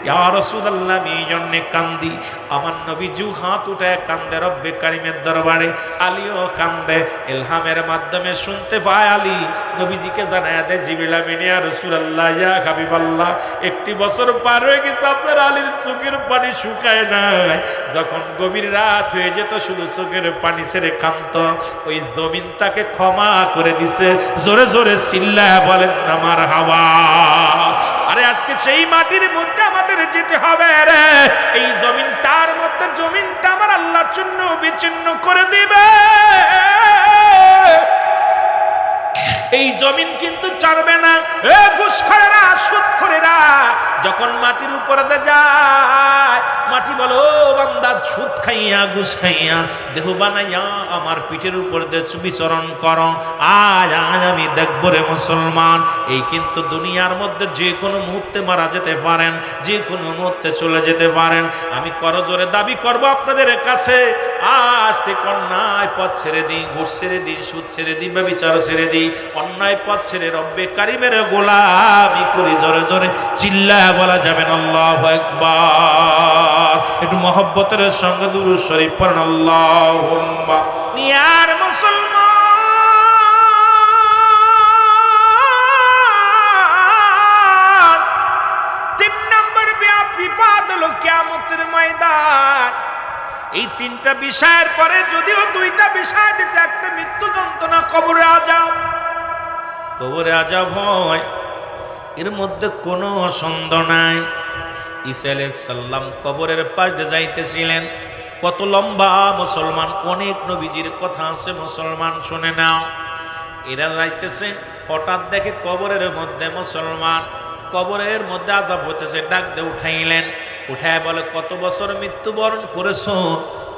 ইয়া রাসূলুল্লাহ আমি এই জন্য কান্দি। আমার নবীজি হাত উঠায় কান্দে রব্বে কারিমের দরবারে, আলীও কান্দে। ইলহামের মাধ্যমে শুনতে পায় আলী নবীজিকে জানায় দেয়, জিবরিল আমিন ইয়া রাসূলুল্লাহ ইয়া হাবিবাল্লাহ, একটি বছর পার হয়ে গেছে আপনার আলীর চোখের পানি শুকায় নাই। যখন গভীর রাত হয়ে যেত শুধু চোখের পানি ছেড়ে কাঁদত, ওই জমিন তাকে ক্ষমা করে দিছে। জোরে জোরে চিল্লায় বলেন না মারহাবা। আরে আজকে সেই মাটির মধ্যে আমাদের যেতে হবে রে। এই জমিনটার মধ্যে, জমিনটা আমার আল্লাহ চূর্ণ বিচ্ছিন্ন করে দিবে। এই জমিন কিন্তু ছাড়বে না। এ ঘুষখোরেরা, সুদখোরেরা যখন মাটির উপরে যায়, মাটি বলো বান্দা সুদ খাইয়া ঘুষ খাইয়া দেহ বানাইয়া আমার পিঠের উপর দিয়ে বিচরণ করো। আজ আমি দেখবো রে মুসলমান, এই কিন্তু দুনিয়ার মধ্যে যে কোনো মুহূর্তে মারা যেতে পারেন, যে কোনো মুহূর্তে চলে যেতে পারেন। আমি করজোরে দাবি করব আপনাদের কাছে, আজ থেকে অন্যায় পথ ছেড়ে দিই, ঘুষ ছেড়ে দিই, সুদ ছেড়ে দিই, ব্যভিচার ছেড়ে দিই, অন্যায় পথ ছেড়ে রব্বে কারিমের গোলামি করি। জোরে জোরে চিল্লায় বলা যাবেন আল্লাহু আকবার। একটু মহব্বতের সঙ্গে দুরূদ শরীফ পড়েন আল্লাহুম্মা। নিয়ার মুসলমান, 3 নম্বর বিপদ হলো কিয়ামতের ময়দান। এই 3টা বিষয়ের পরে যদিও 2টা বিষয় দিতে, একটা মৃত্যু যন্ত্রণা, কবরে আযাব। কবরে আযাব হয়, এর মধ্যে কোনো সন্দেহ নাই। ঈসা আলাইহিস সালাম কবরের পাশ দিয়ে যাইতেছিলেন। কত লম্বা মুসলমান, অনেক নবীজির কথা আছে মুসলমান শুনে নাও। এরা যাইতেছে, হঠাৎ দেখে কবরের মধ্যে মুসলমান, কবরের মধ্যে আযাব হতেছে। ডাক দিয়ে উঠাইলেন, উঠায় বলে, কত বছর মৃত্যুবরণ করেছো?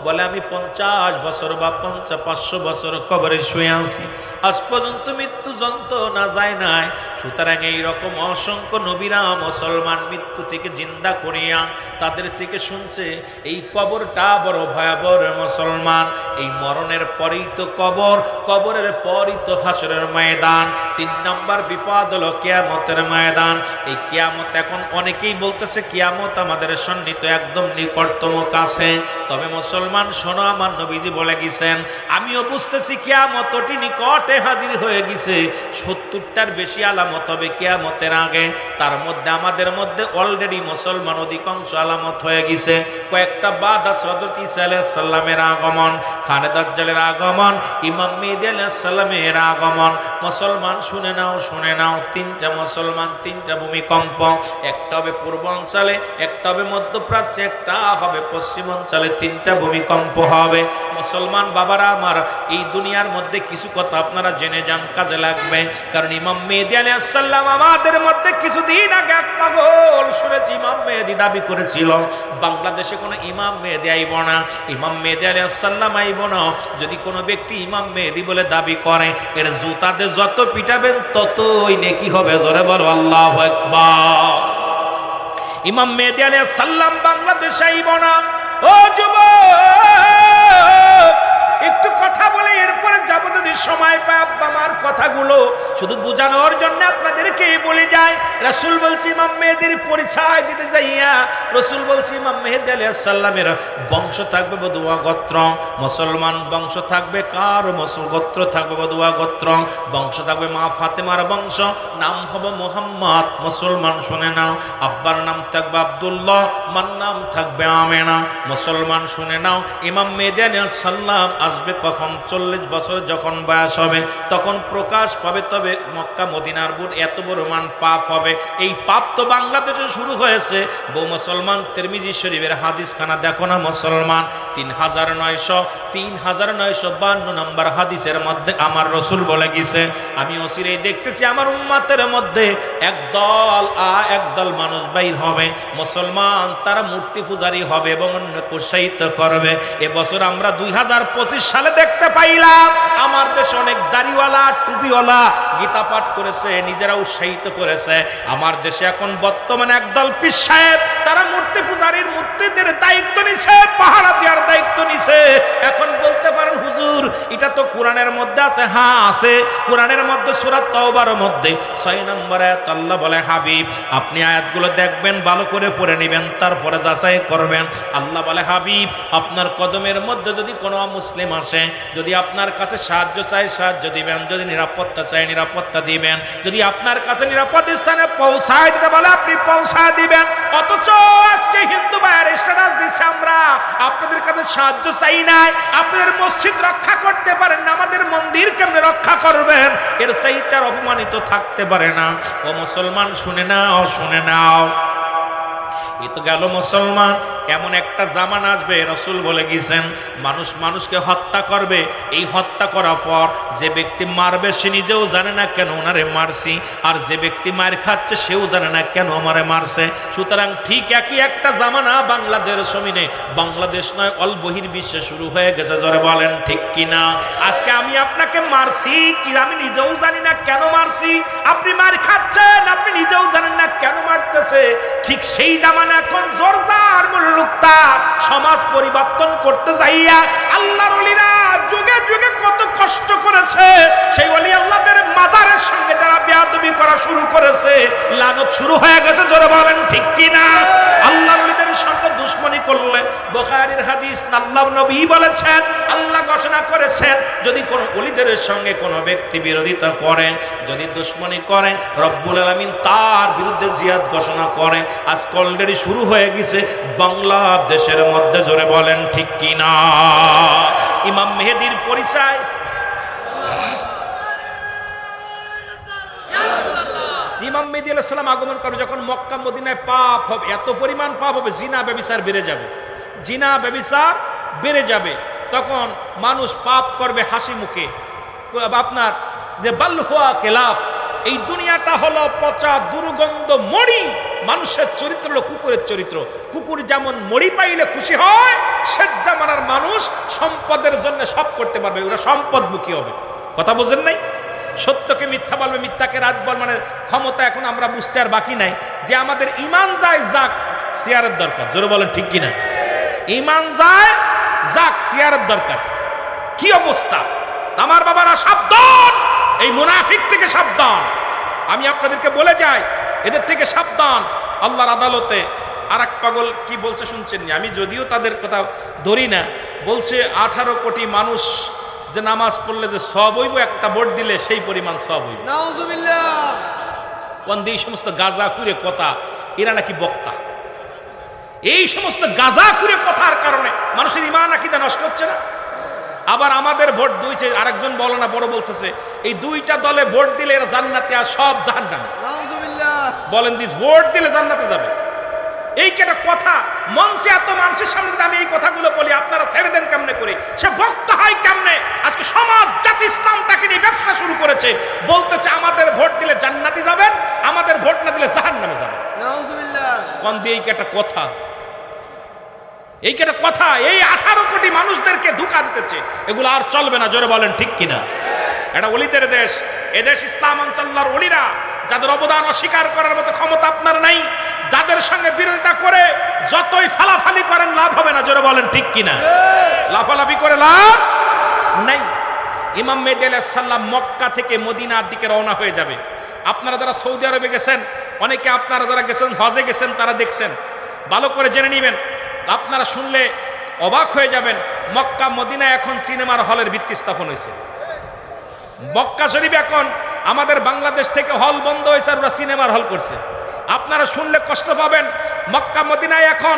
বলে, আমি 50 বছর বা 500 বছর কবরে শুয়ে আছি, আজ পর্যন্ত মৃত্যু যন্ত্রণা যায় নাই। সুতরাং এইরকম অসংখ্য নবীরা মুসলমান মৃত্যু থেকে জিন্দা করিয়া তাদের থেকে শুনছে। এই কবরটা বড় ভয়াবহ মুসলমান। এই মরণের পরেই তো কবর, কবরের পরই তো হাসরের ময়দান। 3 নম্বর বিপদ হলো কিয়ামতের ময়দান। এই কিয়ামত এখন অনেকেই বলতেছে কিয়ামত আমাদের সন্নিহিত, একদম নিকটতম কাছে। তবে মুসলমান শোনো, আমার নবীজি বলে গেছেন, আমিও বুঝতেছি কিয়ামতটি নিকটে হাজির হয়ে গেছে। 70টার বেশি আলামত হবে কিয়ামতের আগে। তার মধ্যে আমাদের মধ্যে অলরেডি মুসলমান অধিকাংশ আলামত হয়ে গেছে। কয়েকটা বাদ আছে, হযরত ঈসা আলাইহিস সালামের আগমন, খানে দাজ্জালের আগমন, ইমাম মেহেদী আলাইহিস সালামের আগমন। মুসলমান শুনে নাও, শুনে নাও, 3টা মুসলমান, 3টা ভূমিকম্প। একটা হবে পূর্বাঞ্চলে, একটা হবে মধ্যপ্রাচ্যে, একটা হবে পশ্চিমাঞ্চলে। 3টা ভূমিকম্প হবে। মুসলমান বাবারা আমার, এই দুনিয়ার মধ্যে কিছু কথা আপনারা জেনে যান, কাজে লাগবে। কারণ ইমাম মেহেদী আলাইহিস সালাম আমাদের মধ্যে কিছুদিন আগে এক পাগল শুনেছি, ইমাম মেহেদী দাবি করেছিল বাংলাদেশে কোনো ইমাম মেহেদী আইব না, ইমাম মেহেদী আলাইহিস সালাম আইব না। যদি কোনো ব্যক্তি ইমাম মেহেদী বলে দাবি করে, এর জুতাতে যত পিটাবেন ততই নেকি হবে। জোরে বলো আল্লাহু আকবার। ইমাম মেহেদী আলাইহিস সালাম বাংলাদেশে আইব না। ও যুবক, একটু কথা বলে এরপরে যাব যদি সময় পায়। আব্বা আমার কথাগুলো শুধু বোঝানোর জন্য আপনাদেরকে বলে যায়। রাসূল বলছি ইমাম মেহেদীর পরিচয় দিতে যাইয়া রাসূল বলছি ইমাম মেহেদী আলাইহিস সালামের বংশ থাকবে বদুয়া গোত্র, মুসলমান বংশ থাকবে কার গোত্র থাকবে বদুয়া গোত্র, বংশ থাকবে মা ফাতেমার বংশ, নাম হবে মুহাম্মদ। মুসলমান শুনে নাও, আব্বার নাম থাকবে আব্দুল্লাহ, মার নাম থাকবে আমেনা। মুসলমান শুনে নাও, ইমাম মেহেদী আলাইহিস সালাম আসবে কখন? 40 বছর যখন বয়স হবে তখন প্রকাশ পাবে। তবে মক্কা মদিনার বুর এত বড় মান পাপ হবে, এই পাপ তো বাংলাদেশে শুরু হয়েছে। বউ মুসলমান তিরমিজি শরীফের হাদিস খানা দেখো না মুসলমান, 3952 নম্বর হাদিসের মধ্যে আমার রাসূল বলে গেছে, আমি অচিরেই দেখতেছি আমার উম্মতের মধ্যে একদল মানুষ বাইর হবে মুসলমান, তারা মূর্তি পূজারী হবে এবং অন্যকে উৎসাহিত করবে। এবছর আমরা 2025 সালে দেখতে পাইলাম আমার দেশে অনেক দাড়িওয়ালা টুপিওয়ালা গীতা পাঠ করেছে, নিজেরা উৎসাহিত করেছে। আমার দেশে এখন বর্তমানে একদল পীর সাহেব, তারা মূর্তি পূজারীর মূর্তিদের দায়িত্ব নিছে, পাহারা দেওয়ার দায়িত্ব নিছে। এখন বলতে পারেন হুজুর এটা তো কোরআনের মধ্যে আছে। হ্যাঁ আছে, কোরআনের মধ্যে সূরা তাওবার মধ্যে 6 নম্বর আয়াত আল্লাহ বলে, হাবিব আপনি আয়াতগুলো দেখবেন, ভালো করে পড়ে নেবেন, তারপরে যাচাই করবেন। আল্লাহ বলে, হাবিব আপনার কদমের মধ্যে যদি কোনো মুসলিম আসে, যদি আপনার কাছে সাহায্য চাই সাহায্য দিবেন, যদি নিরাপত্তা চাই নিরাপত্তা দিবেন, যদি আপনার কাছে নিরাপদ স্থানে পৌঁছায় দিতে বলে আপনি পৌঁছায় দিবেন। অথচ আজকে হিন্দু ভাইয়ের স্ট্যাটাস দিচ্ছে আমরা আপনাদের কাছে সাহায্য চাই নাই, আপনাদের মসজিদ রক্ষা করতে পারেন না, আমাদের মন্দির কেমনে রক্ষা করবেন? এর চাইতে আর অপমানিত থাকতে পারে না। ও মুসলমান শুনে নাও, শুনে নাও, এ তো গেল মুসলমান। এমন একটা জামানা আসবে রাসূল বলে গেছেন মানুষ মানুষকে হত্যা করবে, এই হত্যা করার পর যে ব্যক্তি মারবে সে নিজেও জানে না কেন ওনারে মারছি, আর যে ব্যক্তি মার খাচ্ছে সেও জানে না কেন আমারে মারছে। সুতরাং ঠিক একই একটা জামানা বাংলাদেশের জমিনে, বাংলাদেশ নয় অল বহির্বিশ্বে শুরু হয়ে গেছে। জোরে বলেন ঠিক কিনা? আজকে আমি আপনাকে মারছি কি আমি নিজেও জানি না কেন মারছি, আপনি মার খাচ্ছেন আপনি নিজেও জানেন না কেন মারতেছে। ঠিক সেই জামানা এখন জোরদার মুল্লুকতার সমাজ পরিবর্তন করতে যাইয়া আল্লাহর ওলিরা যুগে যুগে কত কষ্ট করেছে। সেই ওলি আল্লাহদের মাজারের সঙ্গে যারা বেয়াদবি করা শুরু করেছে, লানত শুরু হয়ে গেছে। জোরে বলেন ঠিক কিনা? আল্লাহর ওলিদের সঙ্গে দুশমনি করলে, বুখারীর হাদিস, আল্লাহ নবী বলেছেন, আল্লাহ ঘোষণা করেছেন যদি কোনো ওলিদের সঙ্গে কোনো ব্যক্তি বিরোধিতা করে, যদি দুশমনি করে, রব্বুল আলামিন তার বিরুদ্ধে জিহাদ ঘোষণা করে। আজ অলরেডি শুরু হয়ে গেছে বাংলাদেশের মধ্যে। জোরে বলেন ঠিক কিনা? ইমাম মেহেদীর পরিচয়, ইমাম মেহেদী আলাইহিস সালাম আগমন করবে যখন মক্কা মদিনায় পাপ হবে, এত পরিমাণ পাপ হবে, জিনা ব্যভিচার বেড়ে যাবে, জিনা ব্যভিচার বেড়ে যাবে। তখন মানুষ পাপ করবে হাসি মুখে। আপনার যে বাল্হুয়া খেলাফ, এই দুনিয়াটা হলো পচা দুর্গন্ধ মরি। মানুষের চরিত্র হলো কুকুরের চরিত্র। কুকুর যেমন মরি পাইলে খুশি হয়, শেষ জামানার মানুষ সম্পদের জন্য সব করতে পারবে, ওরা সম্পদমুখী হবে। কথা বোঝেন নাই? সত্যকে মিথ্যা বলবে, মিথ্যাকে রাত বল, মানে ক্ষমতা এখন আমরা বুঝতে আর বাকি নাই যে আমাদের ইমান যায় যাক চেয়ারের দরকার। জোরে বলেন ঠিক কিনা? ইমান যায় যাক চেয়ারের দরকার। কি অবস্থা! আমার বাবারা সাবধান, এই মুনাফিক থেকে সাবধান। আমি আপনাদেরকে বলে যাই এদের থেকে সাবধান। আল্লাহর আদালতে আর এক পাগল কি বলছে শুনছেন? আমি যদিও তাদের কথা ধরি না, বলছে 18 কোটি মানুষ যে নামাজ পড়লে যে সওয়াব হইব, একটা ভোট দিলে সেই পরিমাণ সওয়াব হইব। নাউজুবিল্লাহ। কোন এই সমস্ত গাজা কুরে কথা, এরা নাকি বক্তা। এই সমস্ত গাজা কুরে কথার কারণে মানুষের ঈমান আকীদা নষ্ট হচ্ছে না। আবার আমাদের ভোট দুইছে, আরেকজন বলে না বড় বলতেছে এই দুইটা দলে ভোট দিলে এরা জান্নাতে আর সব জাহান্নামে। নাউজুবিল্লাহ। বলেন দিস ভোট দিলে জান্নাতে যাবে, এই কেটা কথা? মঞ্চে এত মানুষের সামনে আমি এই কথাগুলো বলি, আপনারা ছেড়ে দেন কেমনে করে? সে বক্তা হয় কেমনে? আজকে সমাজ জাতি ইসলামটাকে নিয়ে ব্যবসা শুরু করেছে, বলতেছে আমাদের ভোট দিলে জান্নাতে যাবেন, আমাদের ভোট না দিলে জাহান্নামে যাবেন। নাউজুবিল্লাহ। কোন দিয়ে এই কেটা কথা? এই কেটা কথা? এই 18 কোটি মানুষদেরকে ধোঁকা দিতেছে, এগুলো আর চলবে না। জোরে বলেন ঠিক কিনা? এটা ওলিদের দেশ, এদেশ ইসলাম আনসাল্লাহর ওলিরা, যাদের অবদান অস্বীকার করার মতো ক্ষমতা আপনার নাই, যাদের আমাদের সঙ্গে বিরোধিতা করে যতই ফালাফালি করেন লাভ হবে না। জোরে বলেন ঠিক কিনা? লাফালাফি করে লাভ নাই। ইমাম মেহেদী আলাইহিস সালাম মক্কা থেকে মদিনার দিকে রওনা হয়ে যাবে। আপনারা যারা সৌদি আরবে গেছেন, অনেকে আপনারা যারা গেছেন হজে গেছেন, তারা দেখছেন, ভালো করে জেনে নেবেন। আপনারা শুনলে অবাক হয়ে যাবেন, মক্কা মদিনায় এখন সিনেমার হলের ভিত্তি স্থাপন হয়েছে। মক্কা শরীফ এখন আমাদের বাংলাদেশ থেকে হল বন্ধ হয়েছে, আর ওরা সিনেমার হল করছে। আপনারা শুনলে কষ্ট পাবেন, মক্কা মদিনায় এখন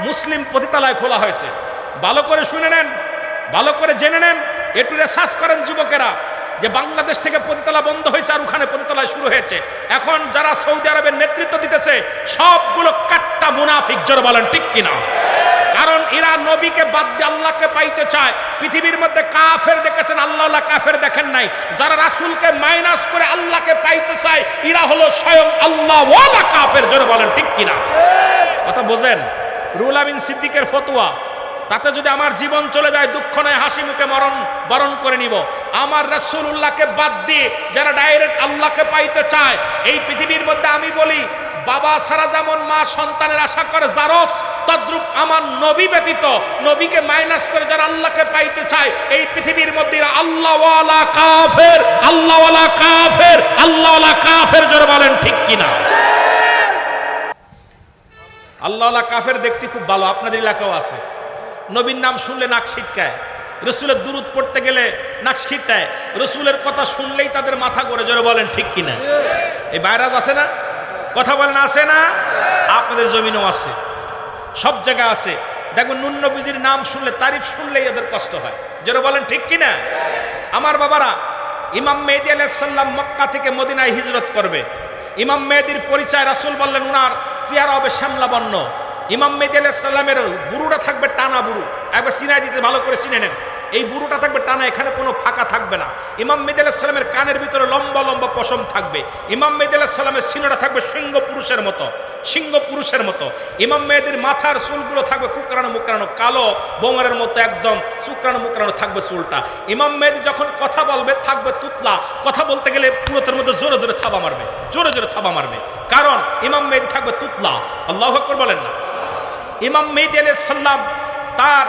মুসলিম পতিতালয় খোলা হয়েছে। ভালো করে শুনে নেন, ভালো করে জেনে নেন, একটু রিসার্চ করেন যুবকেরা, যে বাংলাদেশ থেকে পতিতালয় বন্ধ হয়েছে আর ওখানে পতিতালয় শুরু হয়েছে। এখন যারা সৌদি আরবের নেতৃত্ব দিতেছে সবগুলো কাট্টা মুনাফিক। জোরে বলেন ঠিক কিনা? কারণ এরা নবীকে বাদ দিয়ে আল্লাহকে পাইতে চায়। পৃথিবীর মধ্যে কাফের দেখেছেন, আল্লাহ কাফের দেখেন নাই। যারা রাসূলকে মাইনাস করে আল্লাহকে পাইতে চায়, এরা হলো স্বয়ং আল্লাহ ওয়ালা কাফের। জোরে বলেন ঠিক কিনা? কথা বোঝেন? রুহুল আমিন সিদ্দিকের ফতোয়া, তাতে যদি আমার জীবন চলে যায় দুঃখ নয়, হাসি মুখে বরণ করে নিব। আমার রাসূলুল্লাহকে বাদ দিয়ে যারা ডাইরেক্ট আল্লাহকে পাইতে চায়, এই পৃথিবীর মধ্যে আমি বলি, বাবা সারা যেমন মা সন্তানের আশা করে জারস, তদ্রূপ আমার নবী ব্যতীত নবীকে মাইনাস করে যারা আল্লাহকে পাইতে চায়, এই পৃথিবীর মধ্যে আল্লাহ ওয়ালা কাফের, আল্লাহ ওয়ালা কাফের, আল্লাহ ওয়ালা কাফের। জোরে বলেন ঠিক কিনা? আল্লাহ ওয়ালা কাফের দেখতে খুব ভালো, আপনাদের এলাকাও আছে। নবীর নাম শুনলে নাক ছিটকায়, রসুলের দুরূদ পড়তে গেলে নাক ছিটকায়, রসুলের কথা শুনলেই তাদের মাথা ঘোরে। জোরে বলেন ঠিক কিনা? এই বাইরাজ আছে না? কথা বলেন আছে না? আপনাদের জমিনও আছে, সব জায়গায় আছে। দেখবেন নুন নবীজির নাম শুনলে, তারিফ শুনলেই এদের কষ্ট হয়। জোরে বলেন ঠিক কিনা? আমার বাবারা, ইমাম মেহেদী আলাইহিস সালাম মক্কা থেকে মদিনায় হিজরত করবে। ইমাম মেহেদীর পরিচয় রাসূল বললেন, উনার চেহারা হবে শ্যামলা বর্ণ। ইমাম মেহেদী আলাইহিস সালামের বুরুটা থাকবে টানা বুরু, একবার সিনাই দিতে ভালো করে চিনে নেন। এই বুরুটা থাকবে টানা, এখানে কোনো ফাঁকা থাকবে না। ইমাম মেহেদী আলাইহিস সালামের কানের ভিতরে লম্বা লম্বা পশম থাকবে। ইমাম মেহেদী আলাইহিস সালামের সিনাটা থাকবে সিংহ পুরুষের মতো, সিংহ পুরুষের মতো। ইমাম মেহেদীর মাথার চুলগুলো থাকবে কুকরানো মুকরানো, কালো বোমরের মতো, একদম শুকরানো মুকরানো থাকবে চুলটা। ইমাম মেহেদী যখন কথা বলবে থাকবে তুতলা, কথা বলতে গেলে পুরোতের মধ্যে জোরে জোরে থাবা মারবে, জোরে জোরে থাবা মারবে, কারণ ইমাম মেহেদী থাকবে তুতলা। আল্লাহু আকবার বলেন না? ইমাম মেহেদী আলাইহিস সালাম তার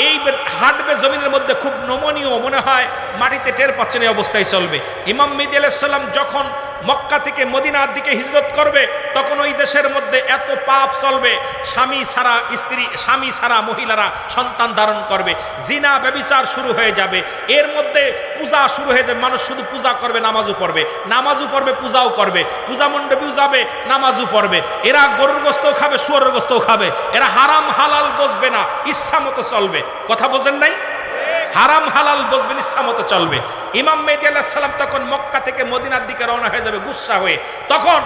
এই হাঁটবে জমিনের মধ্যে, খুব নমনীয়, মনে হয় মাটিতে টের পাচ্ছেন এই অবস্থায় চলবে। ইমাম মেহেদী আলাইহিস সালাম যখন মক্কা থেকে মদিনার দিকে হিজরত করবে, তখন ওই দেশের মধ্যে এত পাপ চলবে, স্বামী ছাড়া স্ত্রী, স্বামী ছাড়া মহিলারা সন্তান ধারণ করবে, জিনা ব্যভিচার শুরু হয়ে যাবে। এর মধ্যে পূজা শুরু হয়ে যাবে, মানুষ শুধু পূজা করবে, নামাজও পড়বে, নামাজও পড়বে, পূজাও করবে, পূজা মণ্ডপেও যাবে, নামাজও পড়বে। এরা গরুর গোস্তও খাবে, শুয়োরের গোস্তও খাবে। এরা হারাম হালাল বুঝবে না, ইচ্ছা মতো চলবে। কথা বোঝেন নাই? হারাম হালাল বুঝবেন, ইচ্ছা মতো চলবে। ইমাম মেহেদী আলাইহিস সালাম তখন মক্কা থেকে মদিনার দিকে রওনা হয়ে যাবে গুসা হয়ে। তখন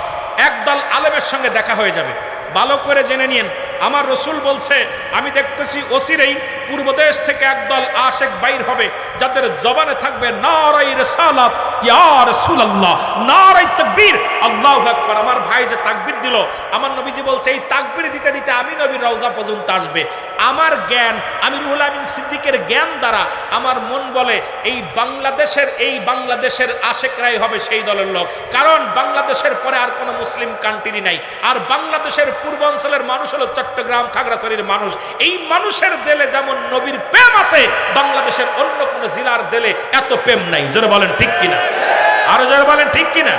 একদল আলেমের সঙ্গে দেখা হয়ে যাবে। ভালো করে জেনে নিন, আমার রসুল বলছে, আমি দেখতেছি অচিরেই পূর্ব দেশ থেকে একদল আশেক বাইর হবে, যাদের জবানে থাকবে নারায়ে রিসালাত ইয়া রাসূলুল্লাহ, নারায়ে তাকবীর, আল্লাহু আকবার। আমার ভাই যে তাকবীর দিল, আমার নবীজি বলছে এই তাকবীর দিতে দিতে আমি নবীর রওজা পর্যন্ত আসবে। আমার জ্ঞান, আমি রুহুল আমিন সিদ্দিকের জ্ঞান দ্বারা আমার মন বলে এই বাংলাদেশের আশেকরাই হবে সেই দলের লোক। কারণ বাংলাদেশের পরে আর কোনো মুসলিম কান্ট্রি নাই, আর বাংলাদেশের পূর্বাঞ্চলের মানুষ হলো চট্টগ্রাম খাগড়াছড়ির মানুষ। এই মানুষের দিলে যেমন নবীর প্রেম আছে, বাংলাদেশের অন্য কোন জেলার দিলে এত প্রেম নাই। জোরে বলেন ঠিক কিনা? আরো জোরে বলেন ঠিক কিনা?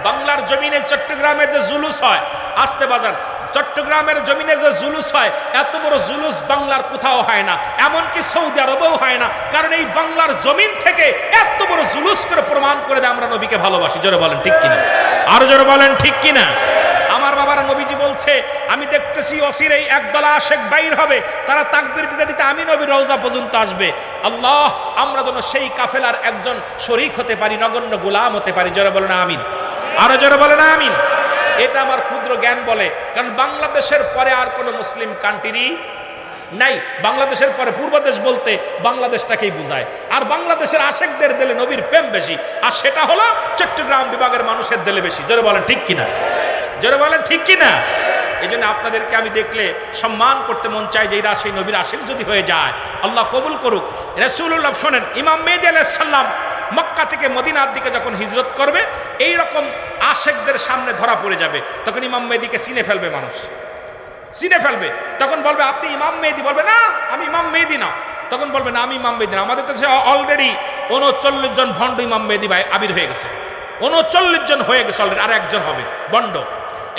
বাংলার জমিনে চট্টগ্রামে যে জুলুস হয়, আসতে বাজার, চট্টগ্রামের জমিনে যে জুলুস হয়, এত বড় জুলুস বাংলার কোথাও হয় না, এমনকি সৌদি আরবেও হয় না। কারণ এই বাংলার জমিন থেকে এত বড় জুলুস করে প্রমাণ করে দেয় আমরা নবীকে ভালোবাসি। জোরে বলেন ঠিক কিনা? আরো জোরে বলেন ঠিক কিনা? আমার বাবারা, নবীজি বলছে, আমি দেখতেছি অচিরেই একদল আশেক বাইর হবে, তারা তাকবীর দিতে দিতে আমি নবীর রওজা পর্যন্ত আসবে। আল্লাহ, আমরা যেন সেই কাফেলার একজন শরীক হতে পারি, নগণ্য গোলাম হতে পারি। জোরে বলেন আমিন। আরো জোরে বলেন আমিন। এটা আমার ক্ষুদ্র জ্ঞান বলে, কারণ বাংলাদেশের পরে আর কোনো মুসলিম কান্ট্রি নাই। বাংলাদেশের পরে পূর্ব দেশ বলতে বাংলাদেশটাকেই বোঝায়। আর বাংলাদেশের আশেকদের দিলে নবীর প্রেম বেশি, আর সেটা হলো চট্টগ্রাম বিভাগের মানুষের দিলে বেশি। জোরে বলেন ঠিক কিনা? জোরে বলেন ঠিক কিনা? এই জন্য আপনাদেরকে আমি দেখলে সম্মান করতে মন চাই, যে এরা সেই নবীর আশেক যদি হয়ে যায়, আল্লাহ কবুল করুক। রাসূলুল্লাহ শোনেন, ইমাম মেহেদী আলাইহিস সালাম মক্কা থেকে মদিনার দিকে যখন হিজরত করবে, এই রকম আশেকদের সামনে ধরা পড়ে যাবে, তখন ইমাম মেহেদীকে চিনে ফেলবে মানুষ, চিনে ফেলবে। তখন বলবে আপনি ইমাম মেহেদী, বলবে না আমি ইমাম মেহেদী না। তখন বলবে না আমি ইমাম মেহেদী না। আমাদের দেশে অলরেডি 39 জন ভণ্ড ইমাম মেহেদী ভাই আবির হয়ে গেছে, 39 জন হয়ে গেছে অলরেডি, আর একজন হবে ভণ্ড,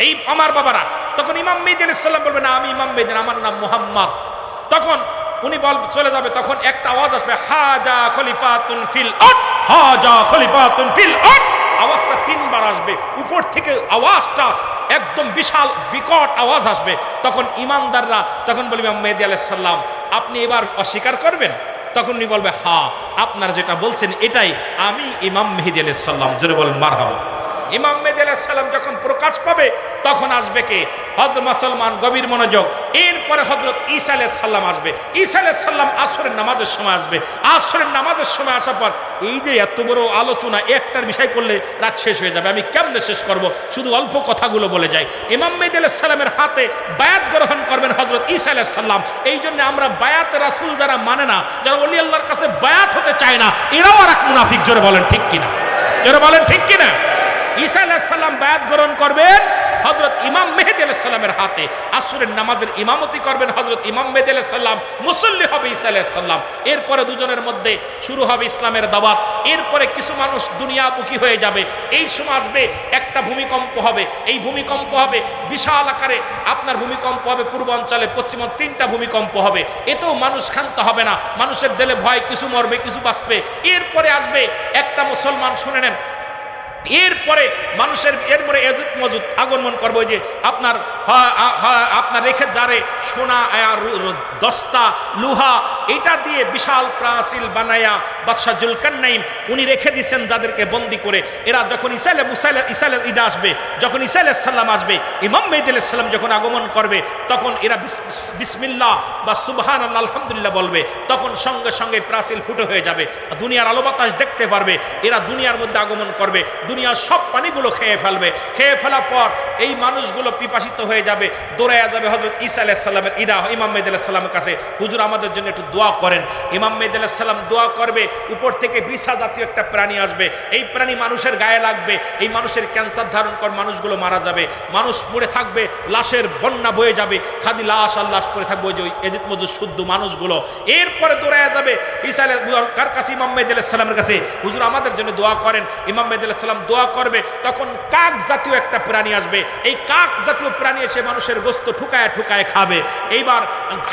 এই আমার বাবারা। তখন ইমাম মেহেদী আলাইহিস সালাম বলবে না আমি ইমাম মেহেদী না, আমার নাম মুহাম্মদ। তখন উনি চলে যাবে, তখন একটা আওয়াজ আসবে, হাজা খলিফাতুন ফিল আরদ, হাজা খলিফাতুন ফিল আরদ। আওয়াজটা 3 বার আসবে, উপর থেকে আওয়াজটা একদম বিশাল বিকট আওয়াজ আসবে। তখন ইমানদাররা তখন বলবে ইমাম মেহেদী আলাইহিস সালাম আপনি এবার অস্বীকার করবেন? তখন উনি বলবে হ্যাঁ, আপনারা যেটা বলছেন এটাই, আমি ইমাম মেহেদী আলাইহিস সালাম। জোরে বলেন মারহাবা। ইমাম মেহেদী আলাইহিস সালাম যখন প্রকাশ পাবে তখন আসবে কে? হযরত মুসলমান, গভীর মনোযোগ। এরপরে হযরত ঈসা আলাইহিস সালাম আসবে। ঈসা আলাইহিস সালাম আসরের নামাজের সময় আসবে। আসরের নামাজের সময় আসার পর এই যে এত বড় আলোচনা, একটার বিষয় করলে রাত শেষ হয়ে যাবে, আমি কেমনে শেষ করব, শুধু অল্প কথাগুলো বলে যাই। ইমাম মেহেদী আলাইহিস সালামের হাতে বায়াত গ্রহণ করবেন হযরত ঈসা আলাইহিস সালাম। এই জন্য আমরা বায়াত রাসূল যারা মানে না, যারা ওলি আল্লাহর কাছে বায়াত হতে চায় না, এরাও আর এক মুনাফিক। জোরে বলেন ঠিক কিনা, জোরে বলেন ঠিক কিনা। ঈসা আলাইহিস সালাম বায়াত গ্রহণ করবেন হযরত ইমাম মেহেদী আলাইহিস সালামের হাতে। আসরের নামাজের ইমামতি করবেন হযরত ইমাম মেহেদী আলাইহিস সালাম, মুসল্লি হবে ঈসা আলাইহিস সালাম। এরপরে দুজনের মধ্যে শুরু হবে ইসলামের দাওয়াত। এরপরে কিছু মানুষ দুনিয়ামুখী হয়ে যাবে। এই সময় আসবে একটা ভূমিকম্প হবে। এই ভূমিকম্প হবে বিশাল আকারে, আপনার ভূমিকম্প হবে পূর্বাঞ্চলে, পশ্চিমাঞ্চলে 3টা ভূমিকম্প হবে। এতেও মানুষ ক্ষান্ত হবে না, মানুষের দিলে ভয়, কিছু মরবে কিছু বাঁচবে। এরপরে আসবে একটা মুসলমান, শুনে নেন, এরপরে মানুষের এরপরে এজুত মজুদ আগমন করবো, যে আপনার আপনার রেখে দাঁড়ে সোনা, দস্তা, লোহা, এটা দিয়ে বিশাল প্রাচীর বানায়া বাদশাহ জুলকারনাইন উনি রেখে দিয়েছেন যাদেরকে বন্দি করে। এরা যখন ঈসা আসবে, যখন ঈসা আলাইহিস সালাম আসবে, ইমাম মেহেদী আলাইহিস সালাম যখন আগমন করবে, তখন এরা বিসমিল্লাহ বা সুবহানাল্লাহ আলহামদুলিল্লাহ বলবে। তখন সঙ্গে সঙ্গে প্রাচীর ফুটো হয়ে যাবে, দুনিয়ার আলো বাতাস দেখতে পারবে। এরা দুনিয়ার মধ্যে আগমন করবে, দুনিয়ার সব পানিগুলো খেয়ে ফেলবে। খেয়ে ফেলার পর এই মানুষগুলো পিপাসিত হয়ে যাবে, দৌড়াইয়া যাবে হযরত ঈসা আলাইহিস সালামের ইমাম মেহেদী আলাইহিস সালামের কাছে, হুজুর আমাদের জন্য একটু দোয়া করেন। ইমাম মেহেদী আলাইহিস সালাম দোয়া করবে, উপর থেকে বিছা জাতীয় একটা প্রাণী আসবে। এই প্রাণী মানুষের গায়ে লাগবে, এই মানুষের ক্যান্সার ধারণ কর মানুষগুলো মারা যাবে, মানুষ পড়ে থাকবে, লাশের বন্যা বয়ে যাবে, খালি লাশ আর লাশ পড়ে থাকবে, ওই যে এজিদ মজুদ শুদ্ধ মানুষগুলো। এরপরে দৌড়াইয়া যাবে ঈসা কার কাছে? ইমাম মেহেদী আলাইহিস সালামের কাছে, হুজুর আমাদের জন্য দোয়া করেন। ইমাম মেহেদী আলাইহিস সালাম দোয়া করবে, তখন কাক জাতীয় একটা প্রাণী আসবে। এই কাক জাতীয় প্রাণী এসে মানুষের গোস্ত ঠুকায় ঠুকায় খাবে। এইবার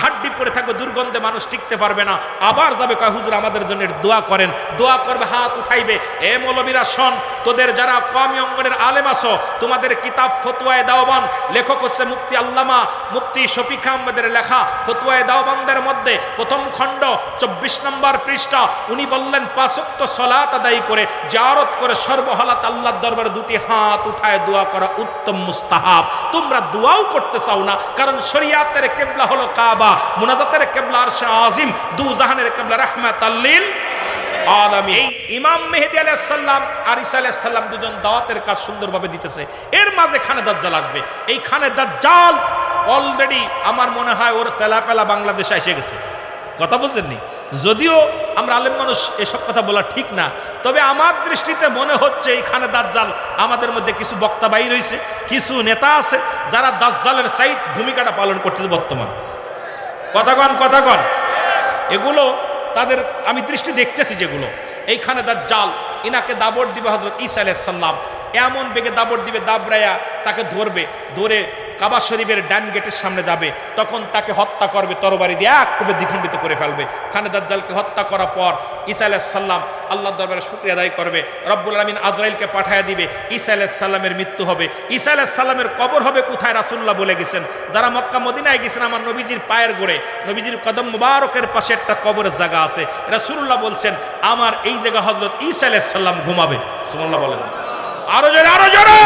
হাড্ডি পড়ে থাকবে, দুর্গন্ধে মানুষ টিকতে পারবে না। আবার যাবে, কয় হুজুর আমাদের জন্য দোয়া করেন। দোয়া করবে, হাত উঠাইবে, এ মৌলবীরা শোন, তোদের যারা কওমি অঙ্গনের আলেম আছো, তোমাদের কিতাব ফতোয়ায়ে দেওবান, লেখক হচ্ছে মুফতি আল্লামা মুফতি শফিক আহমেদের লেখা ফতোয়ায়ে দেওবানদের মধ্যে প্রথম খণ্ড 24 নম্বর পৃষ্ঠা। উনি বললেন 5 ওয়াক্ত সালাত আদায় করে, জিয়ারত করে, সর্বহালাত আল্লাহর দরবারে 2টি হাত উঠায় দোয়া করা উত্তম মুস্তাহাব। তোমরা দোয়াও করতে চাও না, কারণ শরিয়াতের কিবলা হলো কাবা, মুনাজাতের কিবলা আরশে আজিম, দু জাহানের কিবলা রাহমাতাল লিল আলামিন। এই ইমাম মেহেদী আলাইহিস সালাম আর ঈসা আলাইহিস সালাম দুজন দাওয়াতের কাজ সুন্দরভাবে দিতেছে। এর মাঝে খানে দাজ্জাল আসবে। এই খানে দাজ্জাল অলরেডি আমার মনে হয় ওর সেলাপেলা বাংলাদেশে এসে গেছে। কথা বুঝছেননি? যদিও আমরা আলেম মানুষ, এসব কথা বলা ঠিক না, তবে আমার দৃষ্টিতে মনে হচ্ছে এইখানে দাজ্জাল আমাদের মধ্যে কিছু বক্তা বাইর হয়েছে, কিছু নেতা আছে যারা দাজ্জালের সাইড ভূমিকাটা পালন করতেছে বর্তমান। কথা কন এগুলো তাদের আমি দৃষ্টি দেখতেছি, যেগুলো এইখানে দাজ্জাল ইনাকে দাবড় দিবে হযরত ঈসা আলাইহিস সালাম, এমন বেগে দাবড় দিবে, দাবড়াইয়া তাকে ধরে কাবা শরীফের ডান গেটের সামনে যাবে, তখন তাকে হত্যা করবে, তরবারি দিয়ে একভাবে দ্বিখণ্ডিত করে ফেলবে। খানে দাজ্জালকে হত্যা করার পর ঈসা আলাইহিস সালাম আল্লাহর দরবারে শুকরিয়া আদায় করবে, রব্বুল আলামিন আজরাইলকে পাঠায় দিবে, ঈসা আলাইহিস সালামের মৃত্যু হবে। ঈসা আলাইহিস সালামের কবর হবে কোথায়? রাসূলুল্লাহ বলে গেছেন, যারা মক্কা মদিনায় গেছেন, আমার নবীজির পায়ের গোড়ে, নবীজির কদম মুবারকের পাশে একটা কবরের জায়গা আছে। রাসূলুল্লাহ বলছেন, আমার এই জায়গা হযরত ঈসা আলাইহিস সালাম ঘুমাবে। সুবহানাল্লাহ বলেন, আরো জোরে।